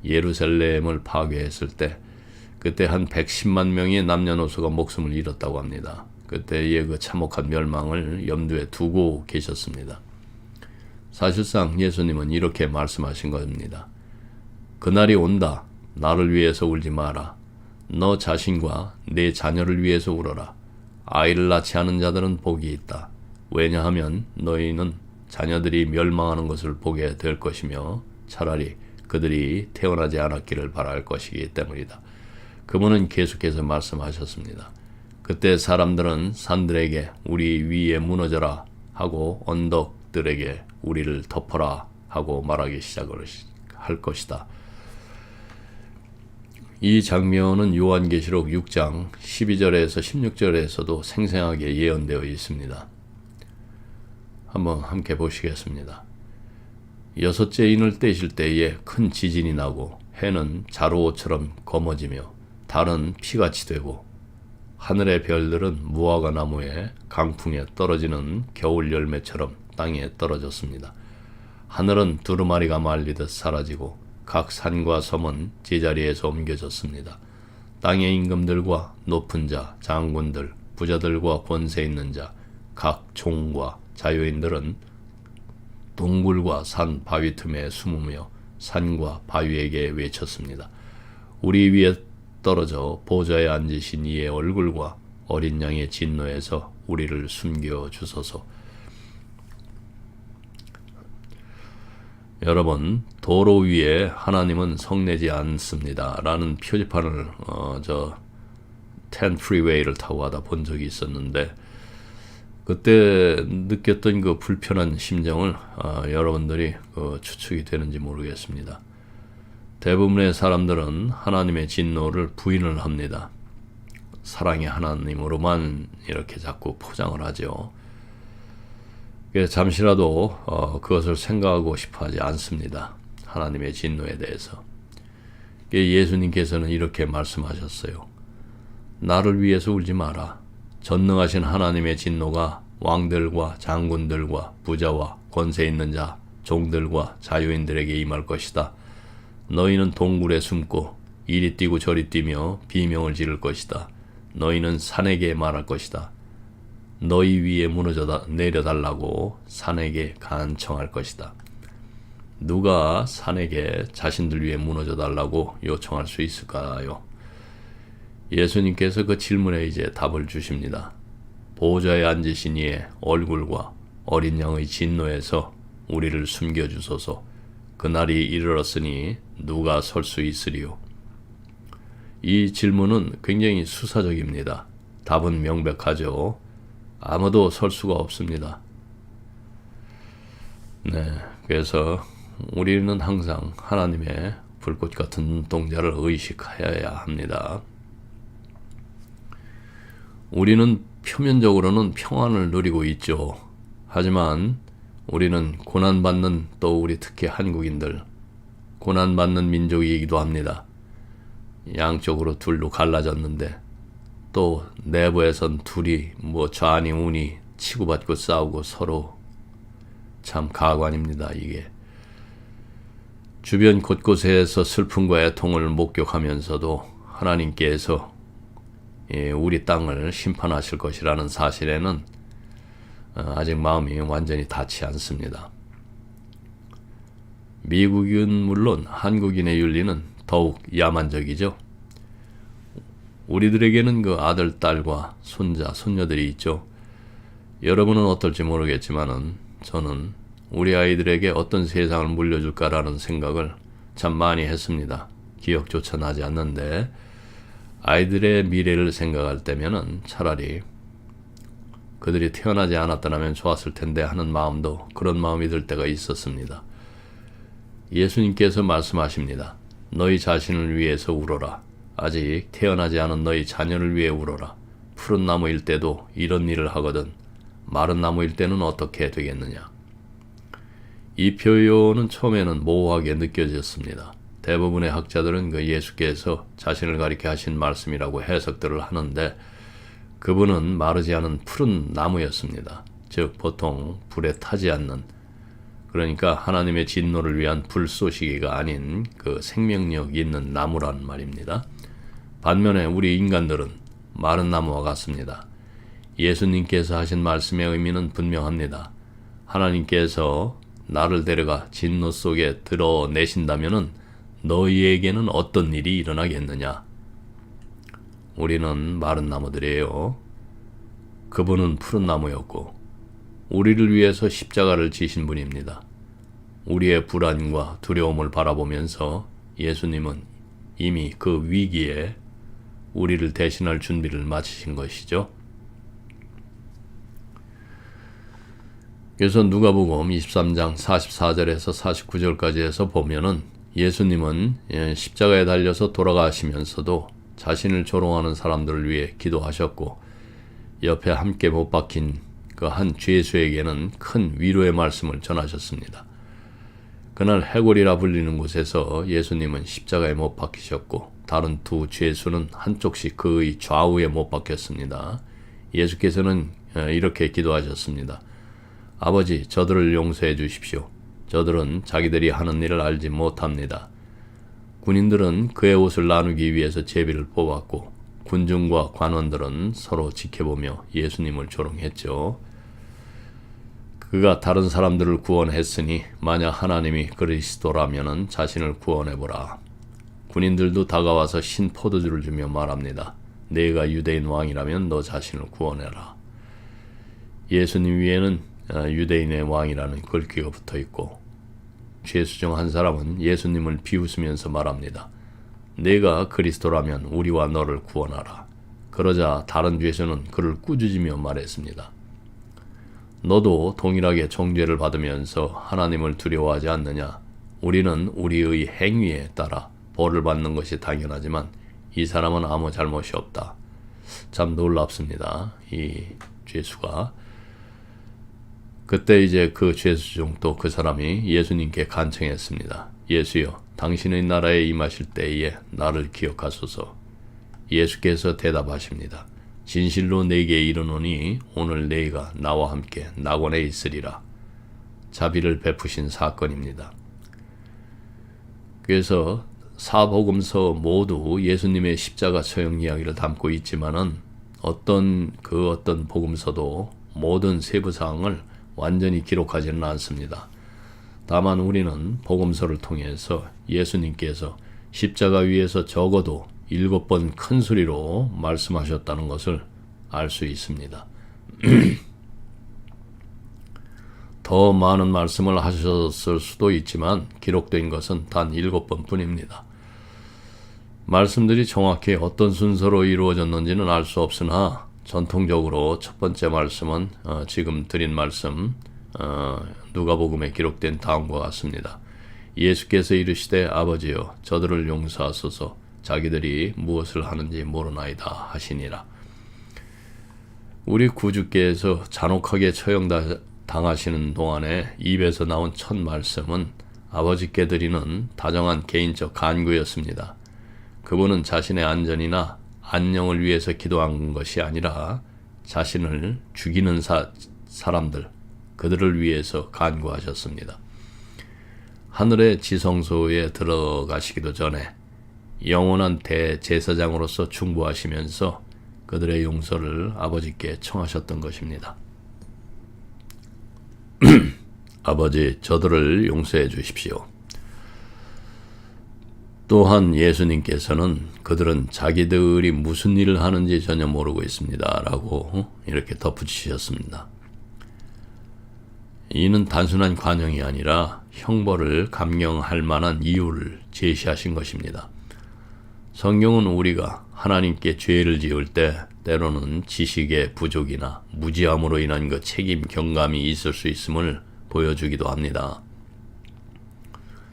예루살렘을 파괴했을 때 그때 한 110만 명의 남녀노소가 목숨을 잃었다고 합니다. 그때의 그 참혹한 멸망을 염두에 두고 계셨습니다. 사실상 예수님은 이렇게 말씀하신 겁니다. 그날이 온다. 나를 위해서 울지 마라. 너 자신과 내 자녀를 위해서 울어라. 아이를 낳지 않은 자들은 복이 있다. 왜냐하면 너희는 자녀들이 멸망하는 것을 보게 될 것이며 차라리 그들이 태어나지 않았기를 바랄 것이기 때문이다. 그분은 계속해서 말씀하셨습니다. 그때 사람들은 산들에게 우리 위에 무너져라 하고 언덕들에게 우리를 덮어라 하고 말하기 시작을 할 것이다. 이 장면은 요한계시록 6장 12절에서 16절에서도 생생하게 예언되어 있습니다. 한번 함께 보시겠습니다. 여섯째 인을 떼실 때에 큰 지진이 나고 해는 자루옷처럼 검어지며 달은 피같이 되고 하늘의 별들은 무화과 나무에 강풍에 떨어지는 겨울 열매처럼 땅에 떨어졌습니다. 하늘은 두루마리가 말리듯 사라지고 각 산과 섬은 제자리에서 옮겨졌습니다. 땅의 임금들과 높은 자, 장군들, 부자들과 권세 있는 자, 각 종과 자유인들은 동굴과 산 바위 틈에 숨으며 산과 바위에게 외쳤습니다. 우리 위에 떨어져 보좌에 앉으신 이의 얼굴과 어린 양의 진노에서 우리를 숨겨 주소서. 여러분, 도로 위에 하나님은 성내지 않습니다 라는 표지판을 저 10 프리웨이를 타고 가다 본 적이 있었는데 그때 느꼈던 그 불편한 심정을 여러분들이 추측이 되는지 모르겠습니다. 대부분의 사람들은 하나님의 진노를 부인을 합니다. 사랑의 하나님으로만 이렇게 자꾸 포장을 하죠. 잠시라도 그것을 생각하고 싶어 하지 않습니다. 하나님의 진노에 대해서. 예수님께서는 이렇게 말씀하셨어요. 나를 위해서 울지 마라. 전능하신 하나님의 진노가 왕들과 장군들과 부자와 권세 있는 자, 종들과 자유인들에게 임할 것이다. 너희는 동굴에 숨고 이리 뛰고 저리 뛰며 비명을 지를 것이다. 너희는 산에게 말할 것이다. 너희 위에 무너져 내려달라고 산에게 간청할 것이다. 누가 산에게 자신들 위에 무너져 달라고 요청할 수 있을까요? 예수님께서 그 질문에 이제 답을 주십니다. 보좌에 앉으신 이의 얼굴과 어린 양의 진노에서 우리를 숨겨주소서. 그날이 이르렀으니 누가 설 수 있으리요? 이 질문은 굉장히 수사적입니다. 답은 명백하죠. 아무도 설 수가 없습니다. 네, 그래서 우리는 항상 하나님의 불꽃 같은 눈동자를 의식하여야 합니다. 우리는 표면적으로는 평안을 누리고 있죠. 하지만 우리는 고난받는 또 우리 특히 한국인들 고난받는 민족이기도 합니다. 양쪽으로 둘로 갈라졌는데 또 내부에선 둘이 좌니 우니 치고받고 싸우고 서로 참 가관입니다. 이게 주변 곳곳에서 슬픔과 애통을 목격하면서도 하나님께서 우리 땅을 심판하실 것이라는 사실에는 아직 마음이 완전히 닿지 않습니다. 미국은 물론 한국인의 윤리는 더욱 야만적이죠. 우리들에게는 그 아들, 딸과 손자, 손녀들이 있죠. 여러분은 어떨지 모르겠지만은 저는 우리 아이들에게 어떤 세상을 물려줄까라는 생각을 참 많이 했습니다. 기억조차 나지 않는데 아이들의 미래를 생각할 때면은 차라리 그들이 태어나지 않았더라면 좋았을 텐데 하는 마음도 그런 마음이 들 때가 있었습니다. 예수님께서 말씀하십니다. 너희 자신을 위해서 울어라. 아직 태어나지 않은 너희 자녀를 위해 울어라. 푸른 나무일 때도 이런 일을 하거든 마른 나무일 때는 어떻게 되겠느냐. 이 표현은 처음에는 모호하게 느껴졌습니다. 대부분의 학자들은 그 예수께서 자신을 가리켜 하신 말씀이라고 해석들을 하는데 그분은 마르지 않은 푸른 나무였습니다. 즉 보통 불에 타지 않는, 그러니까 하나님의 진노를 위한 불쏘시개가 아닌 그 생명력 있는 나무란 말입니다. 반면에 우리 인간들은 마른 나무와 같습니다. 예수님께서 하신 말씀의 의미는 분명합니다. 하나님께서 나를 데려가 진노 속에 드러내신다면은 너희에게는 어떤 일이 일어나겠느냐? 우리는 마른 나무들이에요. 그분은 푸른 나무였고 우리를 위해서 십자가를 지신 분입니다. 우리의 불안과 두려움을 바라보면서 예수님은 이미 그 위기에 우리를 대신할 준비를 마치신 것이죠. 그래서 누가복음 23장 44절에서 49절까지 해서 보면은 예수님은 십자가에 달려서 돌아가시면서도 자신을 조롱하는 사람들을 위해 기도하셨고 옆에 함께 못 박힌 그 한 죄수에게는 큰 위로의 말씀을 전하셨습니다. 그날 해골이라 불리는 곳에서 예수님은 십자가에 못 박히셨고 다른 두 죄수는 한쪽씩 그의 좌우에 못 박혔습니다. 예수께서는 이렇게 기도하셨습니다. 아버지, 저들을 용서해 주십시오. 저들은 자기들이 하는 일을 알지 못합니다. 군인들은 그의 옷을 나누기 위해서 제비를 뽑았고 군중과 관원들은 서로 지켜보며 예수님을 조롱했죠. 그가 다른 사람들을 구원했으니 만약 하나님이 그리스도라면 자신을 구원해보라. 군인들도 다가와서 신 포도주를 주며 말합니다. 네가 유대인 왕이라면 너 자신을 구원해라. 예수님 위에는 유대인의 왕이라는 글귀가 붙어있고 죄수 중 한 사람은 예수님을 비웃으면서 말합니다. 네가 그리스도라면 우리와 너를 구원하라. 그러자 다른 죄수는 그를 꾸짖으며 말했습니다. 너도 동일하게 정죄를 받으면서 하나님을 두려워하지 않느냐? 우리는 우리의 행위에 따라 벌을 받는 것이 당연하지만 이 사람은 아무 잘못이 없다. 참 놀랍습니다. 이 죄수가. 그때 이제 그 죄수 중 또 그 사람이 예수님께 간청했습니다. 예수여, 당신의 나라에 임하실 때에 나를 기억하소서. 예수께서 대답하십니다. 진실로 내게 이르노니 오늘 너희가 나와 함께 낙원에 있으리라. 자비를 베푸신 사건입니다. 그래서 사복음서 모두 예수님의 십자가 처형 이야기를 담고 있지만은 어떤 복음서도 모든 세부 사항을 완전히 기록하지는 않습니다. 다만 우리는 복음서를 통해서 예수님께서 십자가 위에서 적어도 7번 큰 소리로 말씀하셨다는 것을 알 수 있습니다. 더 많은 말씀을 하셨을 수도 있지만 기록된 것은 단 7번 뿐입니다. 말씀들이 정확히 어떤 순서로 이루어졌는지는 알 수 없으나 전통적으로 첫 번째 말씀은 지금 드린 말씀 누가복음에 기록된 다음과 같습니다. 예수께서 이르시되 아버지여 저들을 용서하소서 자기들이 무엇을 하는지 모르나이다 하시니라. 우리 구주께서 잔혹하게 처형당하시는 동안에 입에서 나온 첫 말씀은 아버지께 드리는 다정한 개인적 간구였습니다. 그분은 자신의 안전이나 안녕을 위해서 기도한 것이 아니라 자신을 죽이는 사람들, 그들을 위해서 간구하셨습니다. 하늘의 지성소에 들어가시기도 전에 영원한 대제사장으로서 충고하시면서 그들의 용서를 아버지께 청하셨던 것입니다. 아버지, 저들을 용서해 주십시오. 또한 예수님께서는 그들은 자기들이 무슨 일을 하는지 전혀 모르고 있습니다. 라고 이렇게 덧붙이셨습니다. 이는 단순한 관용이 아니라 형벌을 감경할 만한 이유를 제시하신 것입니다. 성경은 우리가 하나님께 죄를 지을 때 때로는 지식의 부족이나 무지함으로 인한 그 책임 경감이 있을 수 있음을 보여주기도 합니다.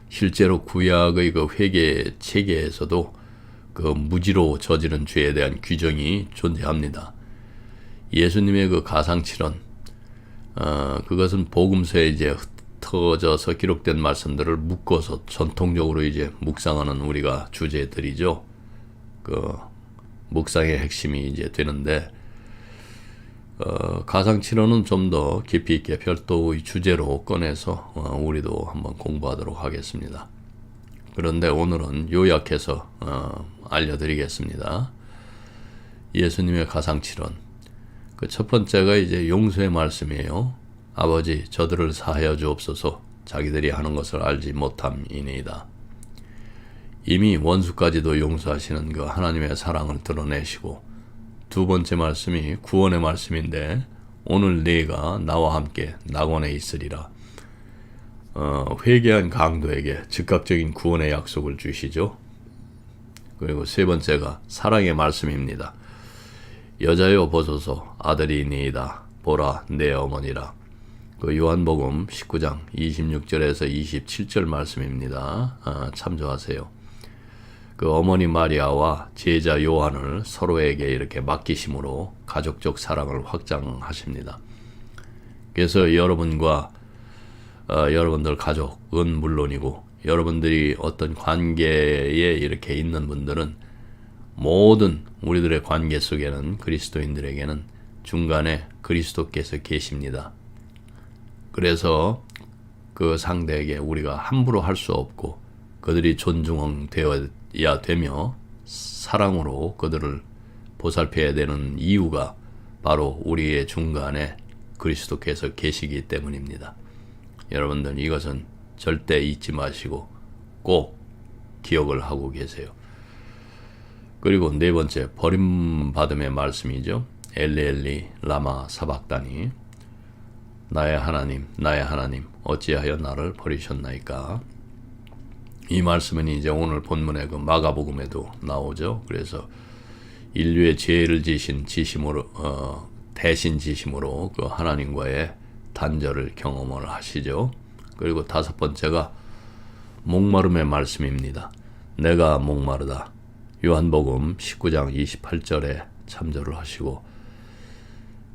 실제로 구약의 그 회개 체계에서도 그 무지로 저지른 죄에 대한 규정이 존재합니다. 예수님의 그 가상칠언, 그것은 복음서에 이제 흩어져서 기록된 말씀들을 묶어서 전통적으로 이제 묵상하는 우리가 주제들이죠. 그 묵상의 핵심이 이제 되는데, 가상칠언은 좀 더 깊이 있게 별도의 주제로 꺼내서 우리도 한번 공부하도록 하겠습니다. 그런데 오늘은 요약해서 알려드리겠습니다. 예수님의 가상칠언. 그 첫 번째가 이제 용서의 말씀이에요. 아버지, 저들을 사하여 주옵소서. 자기들이 하는 것을 알지 못함이니이다. 이미 원수까지도 용서하시는 그 하나님의 사랑을 드러내시고, 두 번째 말씀이 구원의 말씀인데, 오늘 네가 나와 함께 낙원에 있으리라. 회개한 강도에게 즉각적인 구원의 약속을 주시죠. 그리고 세 번째가 사랑의 말씀입니다. 여자여 보소서, 아들이니이다. 보라, 내 어머니라. 그 요한복음 19장 26절에서 27절 말씀입니다. 참조하세요. 그 어머니 마리아와 제자 요한을 서로에게 이렇게 맡기심으로 가족적 사랑을 확장하십니다. 그래서 여러분들 가족은 물론이고 여러분들이 어떤 관계에 이렇게 있는 분들은 모든 우리들의 관계 속에는 그리스도인들에게는 중간에 그리스도께서 계십니다. 그래서 그 상대에게 우리가 함부로 할 수 없고 그들이 존중되어야 되며 사랑으로 그들을 보살펴야 되는 이유가 바로 우리의 중간에 그리스도께서 계시기 때문입니다. 여러분들 이것은 절대 잊지 마시고 꼭 기억을 하고 계세요. 그리고 네 번째, 버림받음의 말씀이죠. 엘리 라마 사박다니. 나의 하나님 어찌하여 나를 버리셨나이까. 이 말씀은 이제 오늘 본문의 그 마가복음에도 나오죠. 그래서 인류의 죄를 지신 대신 지심으로 그 하나님과의 단절을 경험을 하시죠. 그리고 다섯 번째가 목마름의 말씀입니다. 내가 목마르다. 요한복음 19장 28절에 참조를 하시고,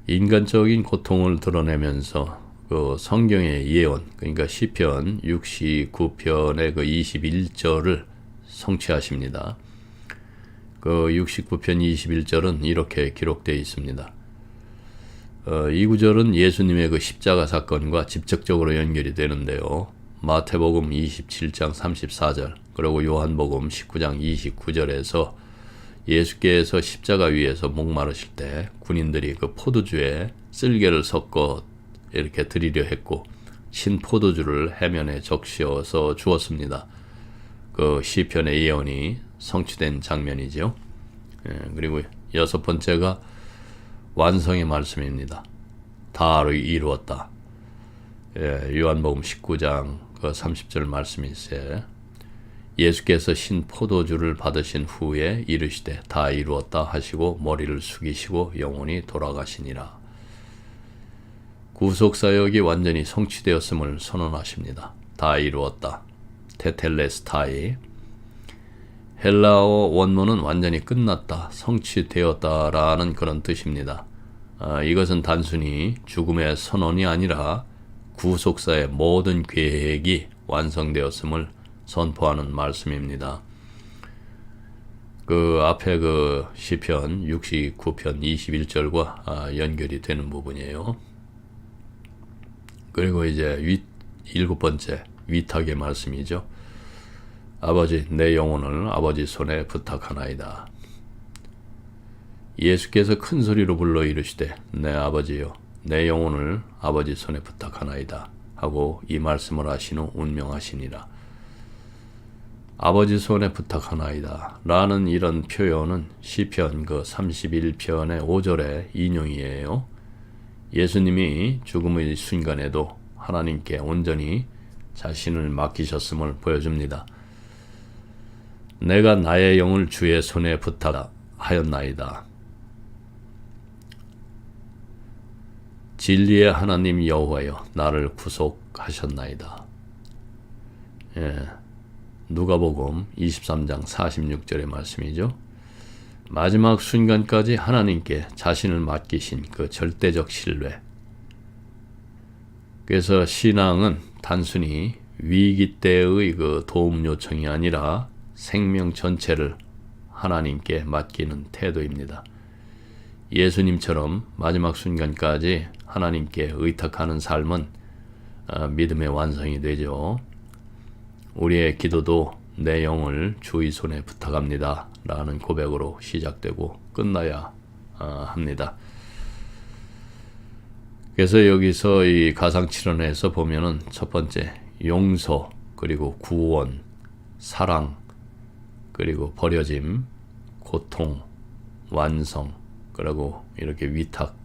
인간적인 고통을 드러내면서 그 성경의 예언, 그러니까 시편 69편의 그 21절을 성취하십니다. 그 69편 21절은 이렇게 기록되어 있습니다. 이 구절은 예수님의 그 십자가 사건과 직접적으로 연결이 되는데요. 마태복음 27장 34절, 그리고 요한복음 19장 29절에서 예수께서 십자가 위에서 목마르실 때 군인들이 그 포도주에 쓸개를 섞어 이렇게 드리려 했고 신 포도주를 해면에 적셔서 주었습니다. 그 시편의 예언이 성취된 장면이죠. 그리고 여섯 번째가 완성의 말씀입니다. 다 이루었다. 요한복음 19장 그 30절 말씀일세. 예수께서 신 포도주를 받으신 후에 이르시되 다 이루었다 하시고 머리를 숙이시고 영혼이 돌아가시니라. 구속사역이 완전히 성취되었음을 선언하십니다. 다 이루었다. 테텔레스타이. 헬라어 원문은 완전히 끝났다, 성취되었다라는 그런 뜻입니다. 이것은 단순히 죽음의 선언이 아니라 구속사의 모든 계획이 완성되었음을 선포하는 말씀입니다. 그 앞에 그 시편 69편 21절과 연결이 되는 부분이에요. 그리고 이제 일곱 번째 위탁의 말씀이죠. 아버지, 내 영혼을 아버지 손에 부탁하나이다. 예수께서 큰 소리로 불러 이르시되 내 아버지여, 내 영혼을 아버지 손에 부탁하나이다 하고 이 말씀을 하신 후 운명하시니라. 아버지 손에 부탁하나이다 라는 이런 표현은 시편 그 31편의 5절의 인용이에요. 예수님이 죽음의 순간에도 하나님께 온전히 자신을 맡기셨음을 보여줍니다. 내가 나의 영을 주의 손에 부탁하였나이다. 진리의 하나님 여호와여, 나를 구속하셨나이다. 누가복음 23장 46절의 말씀이죠. 마지막 순간까지 하나님께 자신을 맡기신 그 절대적 신뢰. 그래서 신앙은 단순히 위기 때의 그 도움 요청이 아니라 생명 전체를 하나님께 맡기는 태도입니다. 예수님처럼 마지막 순간까지 하나님께 의탁하는 삶은 믿음의 완성이 되죠. 우리의 기도도 내 영을 주의 손에 부탁합니다 라는 고백으로 시작되고 끝나야 합니다. 그래서 여기서 이 가상칠언에서 보면은 첫 번째 용서, 그리고 구원, 사랑, 그리고 버려짐, 고통, 완성, 그리고 이렇게 위탁,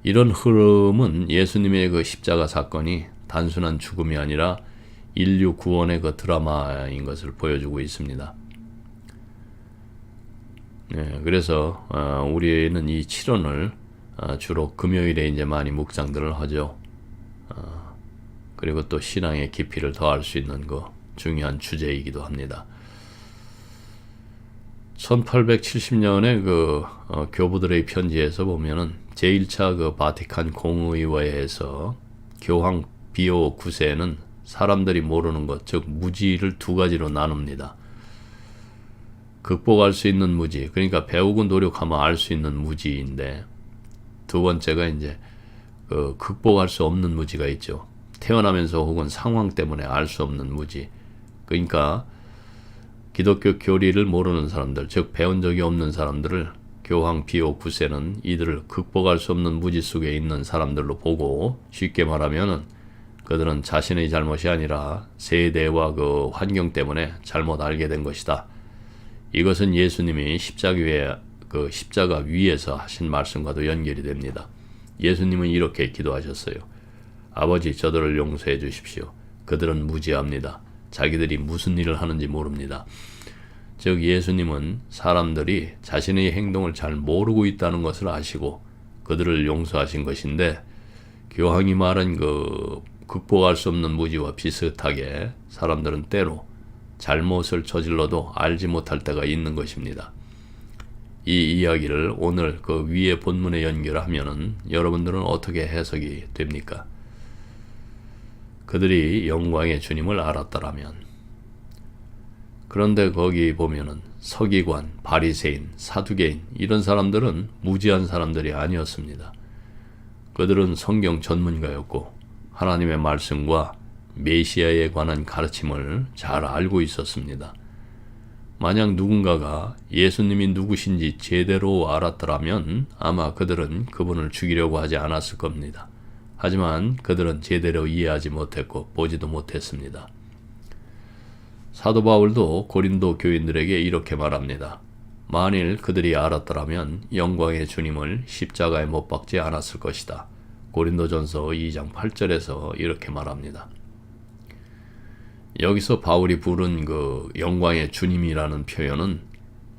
이런 흐름은 예수님의 그 십자가 사건이 단순한 죽음이 아니라 인류 구원의 그 드라마인 것을 보여주고 있습니다. 그래서 우리는 이 칠언을 주로 금요일에 이제 많이 묵상들을 하죠. 그리고 또 신앙의 깊이를 더할 수 있는 그 중요한 주제이기도 합니다. 1870년에 그 교부들의 편지에서 보면은 제1차 그 바티칸 공의회에서 교황 비오 9세는 사람들이 모르는 것, 즉 무지를 두 가지로 나눕니다. 극복할 수 있는 무지, 그러니까 배우고 노력하면 알 수 있는 무지인데, 두 번째가 이제 극복할 수 없는 무지가 있죠. 태어나면서 혹은 상황 때문에 알 수 없는 무지. 그러니까 기독교 교리를 모르는 사람들, 즉 배운 적이 없는 사람들을 교황 비오 9세는 이들을 극복할 수 없는 무지 속에 있는 사람들로 보고, 쉽게 말하면은 그들은 자신의 잘못이 아니라 세대와 그 환경 때문에 잘못 알게 된 것이다. 이것은 예수님이 십자가 위에서 하신 말씀과도 연결이 됩니다. 예수님은 이렇게 기도하셨어요. 아버지, 저들을 용서해 주십시오. 그들은 무지합니다. 자기들이 무슨 일을 하는지 모릅니다. 즉 예수님은 사람들이 자신의 행동을 잘 모르고 있다는 것을 아시고 그들을 용서하신 것인데, 교황이 말한 그 극복할 수 없는 무지와 비슷하게 사람들은 때로 잘못을 저질러도 알지 못할 때가 있는 것입니다. 이 이야기를 오늘 그 위의 본문에 연결하면은 여러분들은 어떻게 해석이 됩니까? 그들이 영광의 주님을 알았더라면. 그런데 거기 보면은 서기관, 바리새인, 사두개인, 이런 사람들은 무지한 사람들이 아니었습니다. 그들은 성경 전문가였고 하나님의 말씀과 메시아에 관한 가르침을 잘 알고 있었습니다. 만약 누군가가 예수님이 누구신지 제대로 알았더라면 아마 그들은 그분을 죽이려고 하지 않았을 겁니다. 하지만 그들은 제대로 이해하지 못했고 보지도 못했습니다. 사도 바울도 고린도 교인들에게 이렇게 말합니다. 만일 그들이 알았더라면 영광의 주님을 십자가에 못 박지 않았을 것이다. 고린도전서 2장 8절에서 이렇게 말합니다. 여기서 바울이 부른 그 영광의 주님이라는 표현은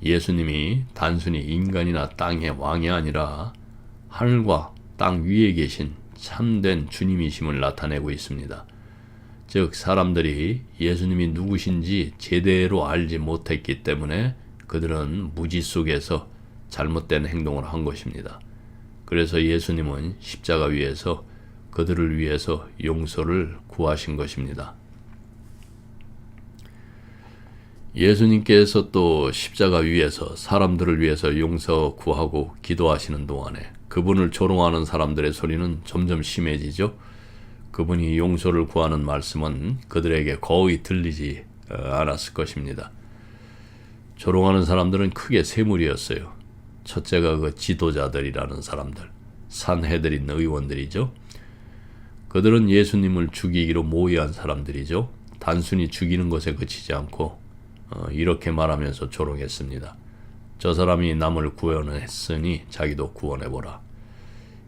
예수님이 단순히 인간이나 땅의 왕이 아니라 하늘과 땅 위에 계신 참된 주님이심을 나타내고 있습니다. 즉 사람들이 예수님이 누구신지 제대로 알지 못했기 때문에 그들은 무지 속에서 잘못된 행동을 한 것입니다. 그래서 예수님은 십자가 위에서 그들을 위해서 용서를 구하신 것입니다. 예수님께서 또 십자가 위에서 사람들을 위해서 용서 구하고 기도하시는 동안에 그분을 조롱하는 사람들의 소리는 점점 심해지죠. 그분이 용서를 구하는 말씀은 그들에게 거의 들리지 않았을 것입니다. 조롱하는 사람들은 크게 세 무리였어요. 첫째가 그 지도자들이라는 사람들, 산헤드린 의원들이죠. 그들은 예수님을 죽이기로 모의한 사람들이죠. 단순히 죽이는 것에 그치지 않고 이렇게 말하면서 조롱했습니다. 저 사람이 남을 구원했으니 자기도 구원해보라.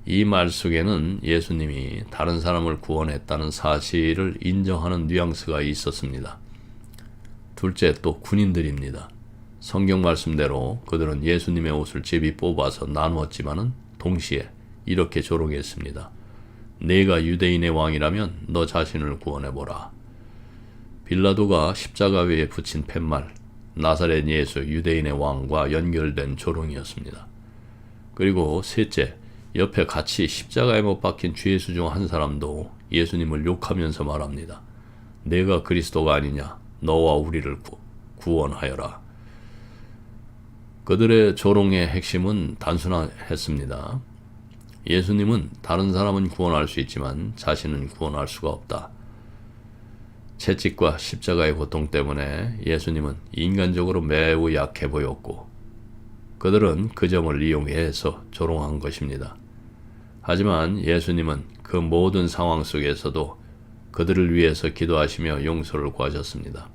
이 말 속에는 예수님이 다른 사람을 구원했다는 사실을 인정하는 뉘앙스가 있었습니다. 둘째, 또 군인들입니다. 성경 말씀대로 그들은 예수님의 옷을 제비 뽑아서 나누었지만은 동시에 이렇게 조롱했습니다. 내가 유대인의 왕이라면 너 자신을 구원해보라. 빌라도가 십자가 위에 붙인 팻말, 나사렛 예수 유대인의 왕과 연결된 조롱이었습니다. 그리고 셋째, 옆에 같이 십자가에 못 박힌 죄수 중 한 사람도 예수님을 욕하면서 말합니다. 내가 그리스도가 아니냐? 너와 우리를 구원하여라. 그들의 조롱의 핵심은 단순했습니다. 예수님은 다른 사람은 구원할 수 있지만 자신은 구원할 수가 없다. 채찍과 십자가의 고통 때문에 예수님은 인간적으로 매우 약해 보였고 그들은 그 점을 이용해서 조롱한 것입니다. 하지만 예수님은 그 모든 상황 속에서도 그들을 위해서 기도하시며 용서를 구하셨습니다.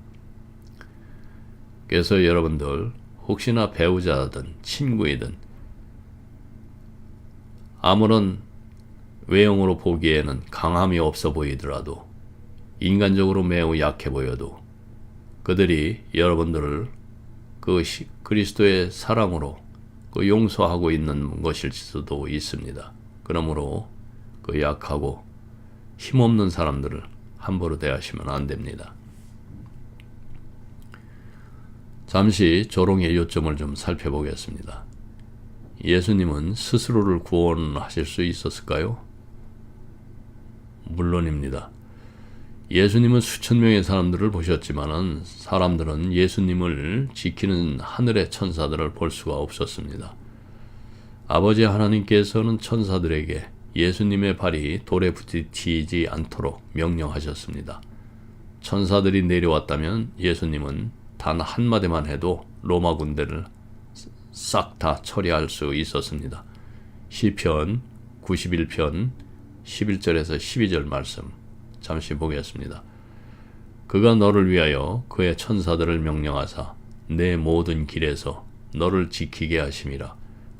그래서 여러분들 혹시나 배우자든 친구이든 아무런 외형으로 보기에는 강함이 없어 보이더라도 인간적으로 매우 약해 보여도 그들이 여러분들을 그 그리스도의 사랑으로 그 용서하고 있는 것일 수도 있습니다. 그러므로 그 약하고 힘없는 사람들을 함부로 대하시면 안 됩니다. 잠시 조롱의 요점을 좀 살펴보겠습니다. 예수님은 스스로를 구원하실 수 있었을까요? 물론입니다. 예수님은 수천 명의 사람들을 보셨지만은 사람들은 예수님을 지키는 하늘의 천사들을 볼 수가 없었습니다. 아버지 하나님께서는 천사들에게 예수님의 발이 돌에 부딪히지 않도록 명령하셨습니다. 천사들이 내려왔다면 예수님은 단 한마디만 해도 로마 군대를 싹 다 처리할 수 있었습니다. 시편 91편 11절에서 12절 말씀 잠시 보겠습니다. 그가 너를 위하여 그의 천사들을 명령하사 내 모든 길에서 너를 지키게 하심이라.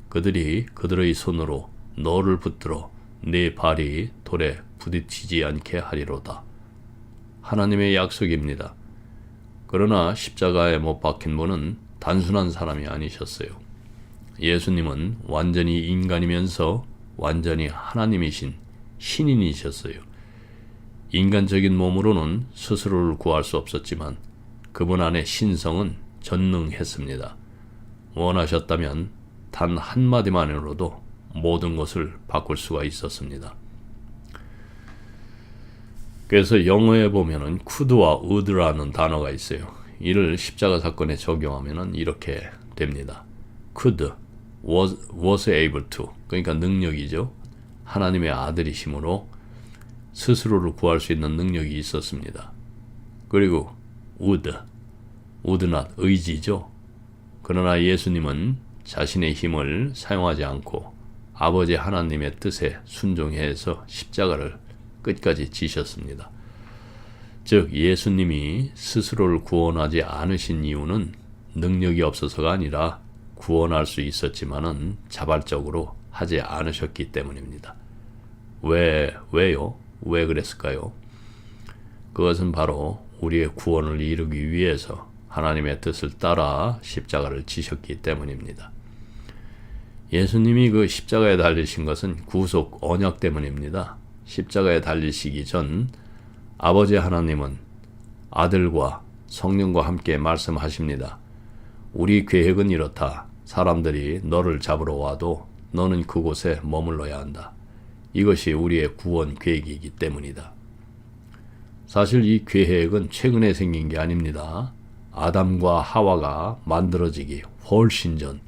그들이 그들의 손으로 너를 붙들어 네 발이 돌에 부딪히지 않게 하리로다. 하나님의 약속입니다. 그러나 십자가에 못 박힌 분은 단순한 사람이 아니셨어요. 예수님은 완전히 인간이면서 완전히 하나님이신 신인이셨어요. 인간적인 몸으로는 스스로를 구할 수 없었지만 그분 안의 신성은 전능했습니다. 원하셨다면 단 한마디만으로도 모든 것을 바꿀 수가 있었습니다. 그래서 영어에 보면은 could와 would라는 단어가 있어요. 이를 십자가 사건에 적용하면은 이렇게 됩니다. could, was able to, 그러니까 능력이죠. 하나님의 아들이심으로 스스로를 구할 수 있는 능력이 있었습니다. 그리고 would not, 의지죠. 그러나 예수님은 자신의 힘을 사용하지 않고 아버지 하나님의 뜻에 순종해서 십자가를 끝까지 지셨습니다. 즉 예수님이 스스로를 구원하지 않으신 이유는 능력이 없어서가 아니라 구원할 수 있었지만은 자발적으로 하지 않으셨기 때문입니다. 왜요? 왜 그랬을까요? 그것은 바로 우리의 구원을 이루기 위해서 하나님의 뜻을 따라 십자가를 지셨기 때문입니다. 예수님이 그 십자가에 달리신 것은 구속 언약 때문입니다. 십자가에 달리시기 전 아버지 하나님은 아들과 성령과 함께 말씀하십니다. 우리 계획은 이렇다. 사람들이 너를 잡으러 와도 너는 그곳에 머물러야 한다. 이것이 우리의 구원 계획이기 때문이다. 사실 이 계획은 최근에 생긴 게 아닙니다. 아담과 하와가 만들어지기 훨씬 전,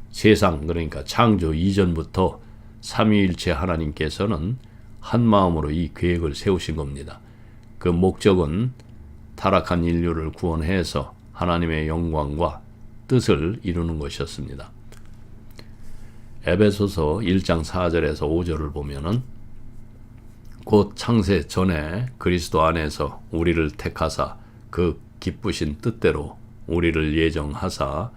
세상 그러니까 창조 이전부터 삼위일체 하나님께서는 한 마음으로 이 계획을 세우신 겁니다. 그 목적은 타락한 인류를 구원해서 하나님의 영광과 뜻을 이루는 것이었습니다. 에베소서 1장 4절에서 5절을 보면은 곧 창세 전에 그리스도 안에서 우리를 택하사 그 기쁘신 뜻대로 우리를 예정하사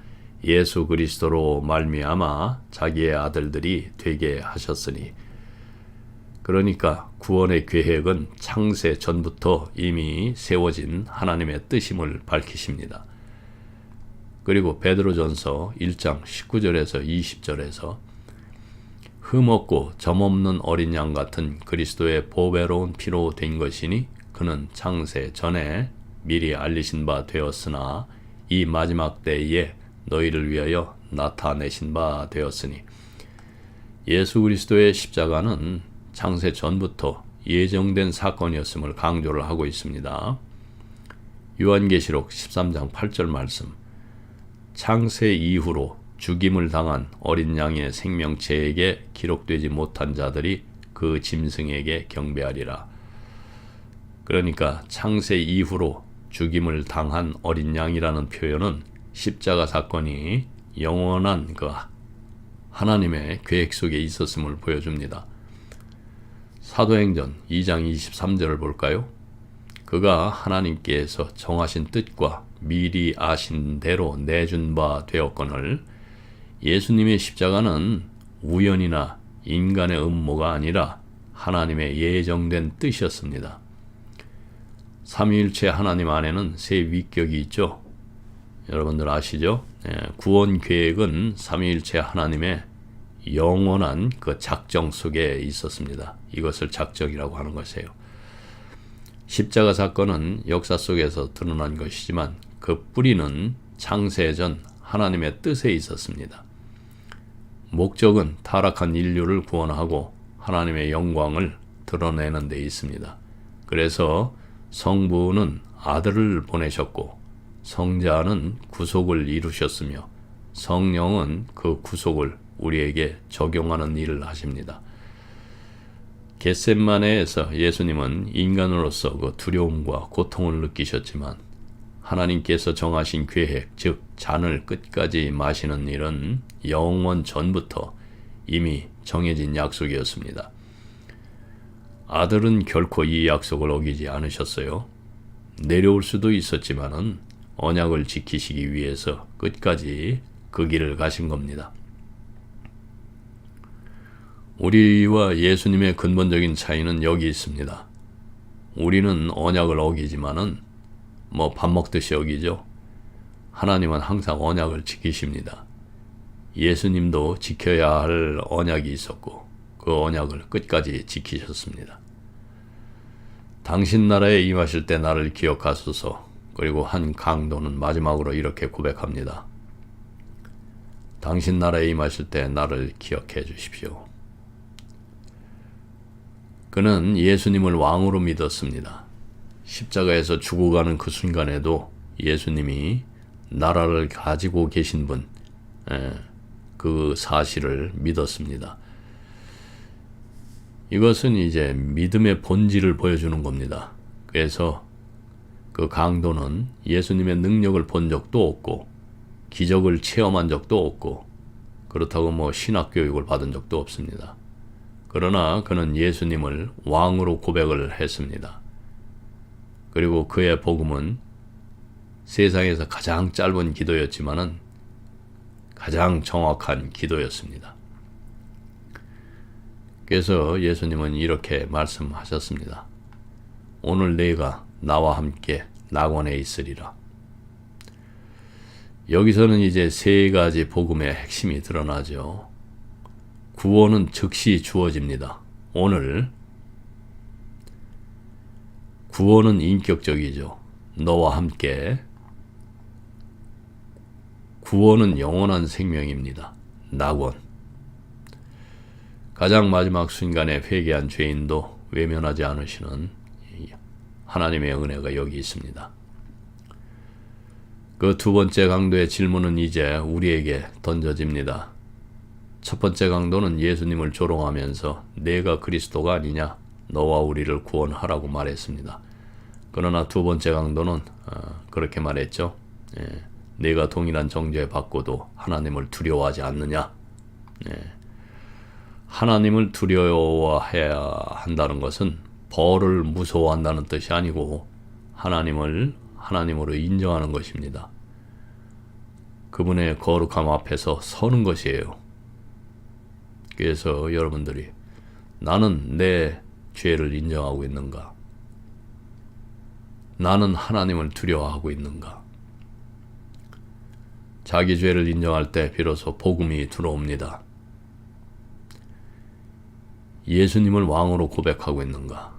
예수 그리스도로 말미암아 자기의 아들들이 되게 하셨으니, 그러니까 구원의 계획은 창세 전부터 이미 세워진 하나님의 뜻임을 밝히십니다. 그리고 베드로전서 1장 19절에서 20절에서 흠없고 점없는 어린 양 같은 그리스도의 보배로운 피로 된 것이니 그는 창세 전에 미리 알리신 바 되었으나 이 마지막 때에 너희를 위하여 나타내신 바 되었으니, 예수 그리스도의 십자가는 창세 전부터 예정된 사건이었음을 강조를 하고 있습니다. 요한계시록 13장 8절 말씀, 창세 이후로 죽임을 당한 어린 양의 생명체에게 기록되지 못한 자들이 그 짐승에게 경배하리라. 그러니까 창세 이후로 죽임을 당한 어린 양이라는 표현은 십자가 사건이 영원한 그 하나님의 계획 속에 있었음을 보여줍니다. 사도행전 2장 23절을 볼까요? 그가 하나님께서 정하신 뜻과 미리 아신 대로 내준 바 되었거늘 예수님의 십자가는 우연이나 인간의 음모가 아니라 하나님의 예정된 뜻이었습니다. 삼위일체 하나님 안에는 세 위격이 있죠. 여러분들 아시죠? 구원 계획은 삼위일체 하나님의 영원한 그 작정 속에 있었습니다. 이것을 작정이라고 하는 것이에요. 십자가 사건은 역사 속에서 드러난 것이지만 그 뿌리는 창세전 하나님의 뜻에 있었습니다. 목적은 타락한 인류를 구원하고 하나님의 영광을 드러내는 데 있습니다. 그래서 성부는 아들을 보내셨고 성자는 구속을 이루셨으며 성령은 그 구속을 우리에게 적용하는 일을 하십니다. 겟세마네에서 예수님은 인간으로서 그 두려움과 고통을 느끼셨지만 하나님께서 정하신 계획, 즉 잔을 끝까지 마시는 일은 영원 전부터 이미 정해진 약속이었습니다. 아들은 결코 이 약속을 어기지 않으셨어요. 내려올 수도 있었지만은 언약을 지키시기 위해서 끝까지 그 길을 가신 겁니다. 우리와 예수님의 근본적인 차이는 여기 있습니다. 우리는 언약을 어기지만은 밥 먹듯이 어기죠. 하나님은 항상 언약을 지키십니다. 예수님도 지켜야 할 언약이 있었고 그 언약을 끝까지 지키셨습니다. 당신 나라에 임하실 때 나를 기억하소서. 그리고 한 강도는 마지막으로 이렇게 고백합니다. 당신 나라에 임하실 때 나를 기억해 주십시오. 그는 예수님을 왕으로 믿었습니다. 십자가에서 죽어가는 그 순간에도 예수님이 나라를 가지고 계신 분, 그 사실을 믿었습니다. 이것은 이제 믿음의 본질을 보여주는 겁니다. 그래서 그 강도는 예수님의 능력을 본 적도 없고 기적을 체험한 적도 없고 그렇다고 신학교육을 받은 적도 없습니다. 그러나 그는 예수님을 왕으로 고백을 했습니다. 그리고 그의 복음은 세상에서 가장 짧은 기도였지만은 가장 정확한 기도였습니다. 그래서 예수님은 이렇게 말씀하셨습니다. 오늘 네가 나와 함께 낙원에 있으리라. 여기서는 이제 세 가지 복음의 핵심이 드러나죠. 구원은 즉시 주어집니다. 오늘 구원은 인격적이죠. 너와 함께. 구원은 영원한 생명입니다. 낙원. 가장 마지막 순간에 회개한 죄인도 외면하지 않으시는 하나님의 은혜가 여기 있습니다. 그 두 번째 강도의 질문은 이제 우리에게 던져집니다. 첫 번째 강도는 예수님을 조롱하면서 내가 그리스도가 아니냐, 너와 우리를 구원하라고 말했습니다. 그러나 두 번째 강도는 그렇게 말했죠. 내가 동일한 정죄 받고도 하나님을 두려워하지 않느냐. 하나님을 두려워해야 한다는 것은 벌을 무서워한다는 뜻이 아니고 하나님을 하나님으로 인정하는 것입니다. 그분의 거룩함 앞에서 서는 것이에요. 그래서 여러분들이 나는 내 죄를 인정하고 있는가? 나는 하나님을 두려워하고 있는가? 자기 죄를 인정할 때 비로소 복음이 들어옵니다. 예수님을 왕으로 고백하고 있는가?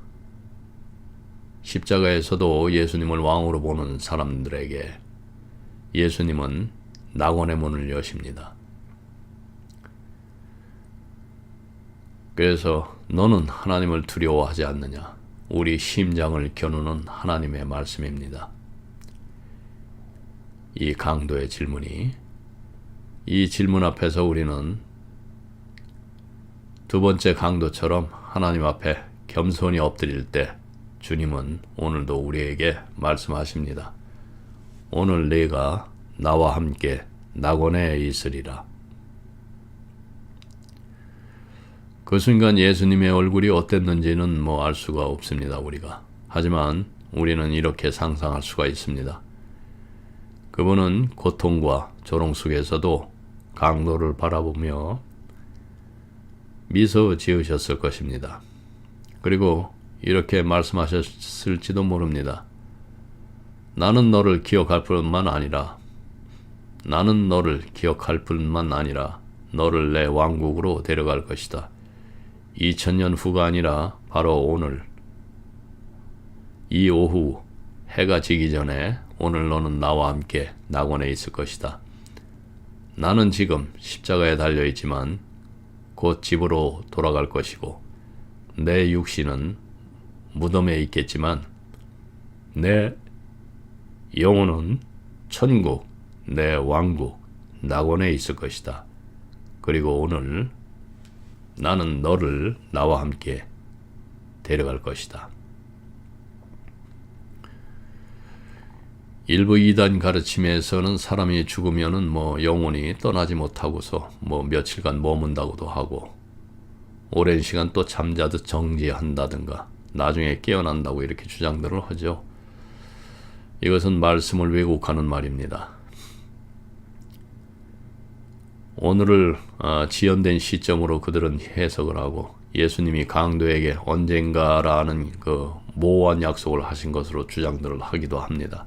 십자가에서도 예수님을 왕으로 보는 사람들에게 예수님은 낙원의 문을 여십니다. 그래서 너는 하나님을 두려워하지 않느냐? 우리 심장을 겨누는 하나님의 말씀입니다. 이 강도의 질문이, 이 질문 앞에서 우리는 두 번째 강도처럼 하나님 앞에 겸손히 엎드릴 때 주님은 오늘도 우리에게 말씀하십니다. 오늘 내가 나와 함께 낙원에 있으리라. 그 순간 예수님의 얼굴이 어땠는지는 알 수가 없습니다, 우리가. 하지만 우리는 이렇게 상상할 수가 있습니다. 그분은 고통과 조롱 속에서도 강도를 바라보며 미소 지으셨을 것입니다. 그리고 이렇게 말씀하셨을지도 모릅니다. 나는 너를 기억할 뿐만 아니라 너를 내 왕국으로 데려갈 것이다. 2000년 후가 아니라 바로 오늘, 이 오후 해가 지기 전에 오늘 너는 나와 함께 낙원에 있을 것이다. 나는 지금 십자가에 달려있지만 곧 집으로 돌아갈 것이고 내 육신은 무덤에 있겠지만 내 영혼은 천국, 내 왕국, 낙원에 있을 것이다. 그리고 오늘 나는 너를 나와 함께 데려갈 것이다. 일부 이단 가르침에서는 사람이 죽으면은 영혼이 떠나지 못하고서 며칠간 머문다고도 하고 오랜 시간 또 잠자듯 정지한다든가 나중에 깨어난다고 이렇게 주장들을 하죠. 이것은 말씀을 왜곡하는 말입니다. 오늘을 지연된 시점으로 그들은 해석을 하고 예수님이 강도에게 언젠가라는 그 모호한 약속을 하신 것으로 주장들을 하기도 합니다.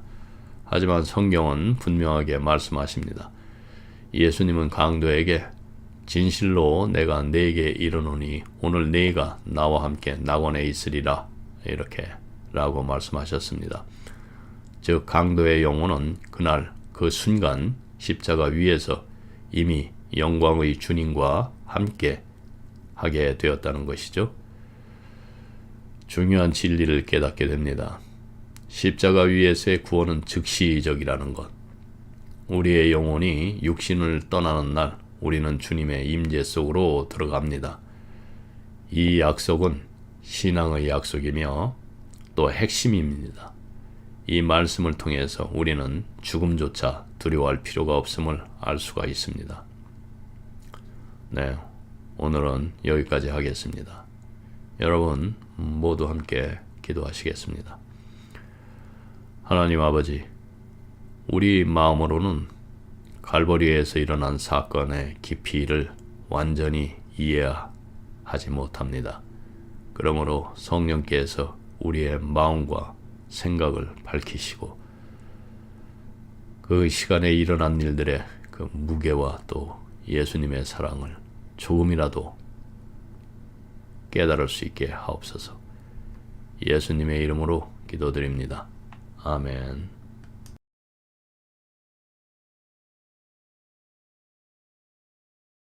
하지만 성경은 분명하게 말씀하십니다. 예수님은 강도에게 진실로 내가 네게 이르노니 오늘 네가 나와 함께 낙원에 있으리라 이렇게 라고 말씀하셨습니다. 즉 강도의 영혼은 그날 그 순간 십자가 위에서 이미 영광의 주님과 함께 하게 되었다는 것이죠. 중요한 진리를 깨닫게 됩니다. 십자가 위에서의 구원은 즉시적이라는 것. 우리의 영혼이 육신을 떠나는 날 우리는 주님의 임재 속으로 들어갑니다. 이 약속은 신앙의 약속이며 또 핵심입니다. 이 말씀을 통해서 우리는 죽음조차 두려워할 필요가 없음을 알 수가 있습니다. 네, 오늘은 여기까지 하겠습니다. 여러분 모두 함께 기도하시겠습니다. 하나님 아버지, 우리 마음으로는 갈보리에서 일어난 사건의 깊이를 완전히 이해하지 못합니다. 그러므로 성령께서 우리의 마음과 생각을 밝히시고 그 시간에 일어난 일들의 그 무게와 또 예수님의 사랑을 조금이라도 깨달을 수 있게 하옵소서. 예수님의 이름으로 기도드립니다. 아멘.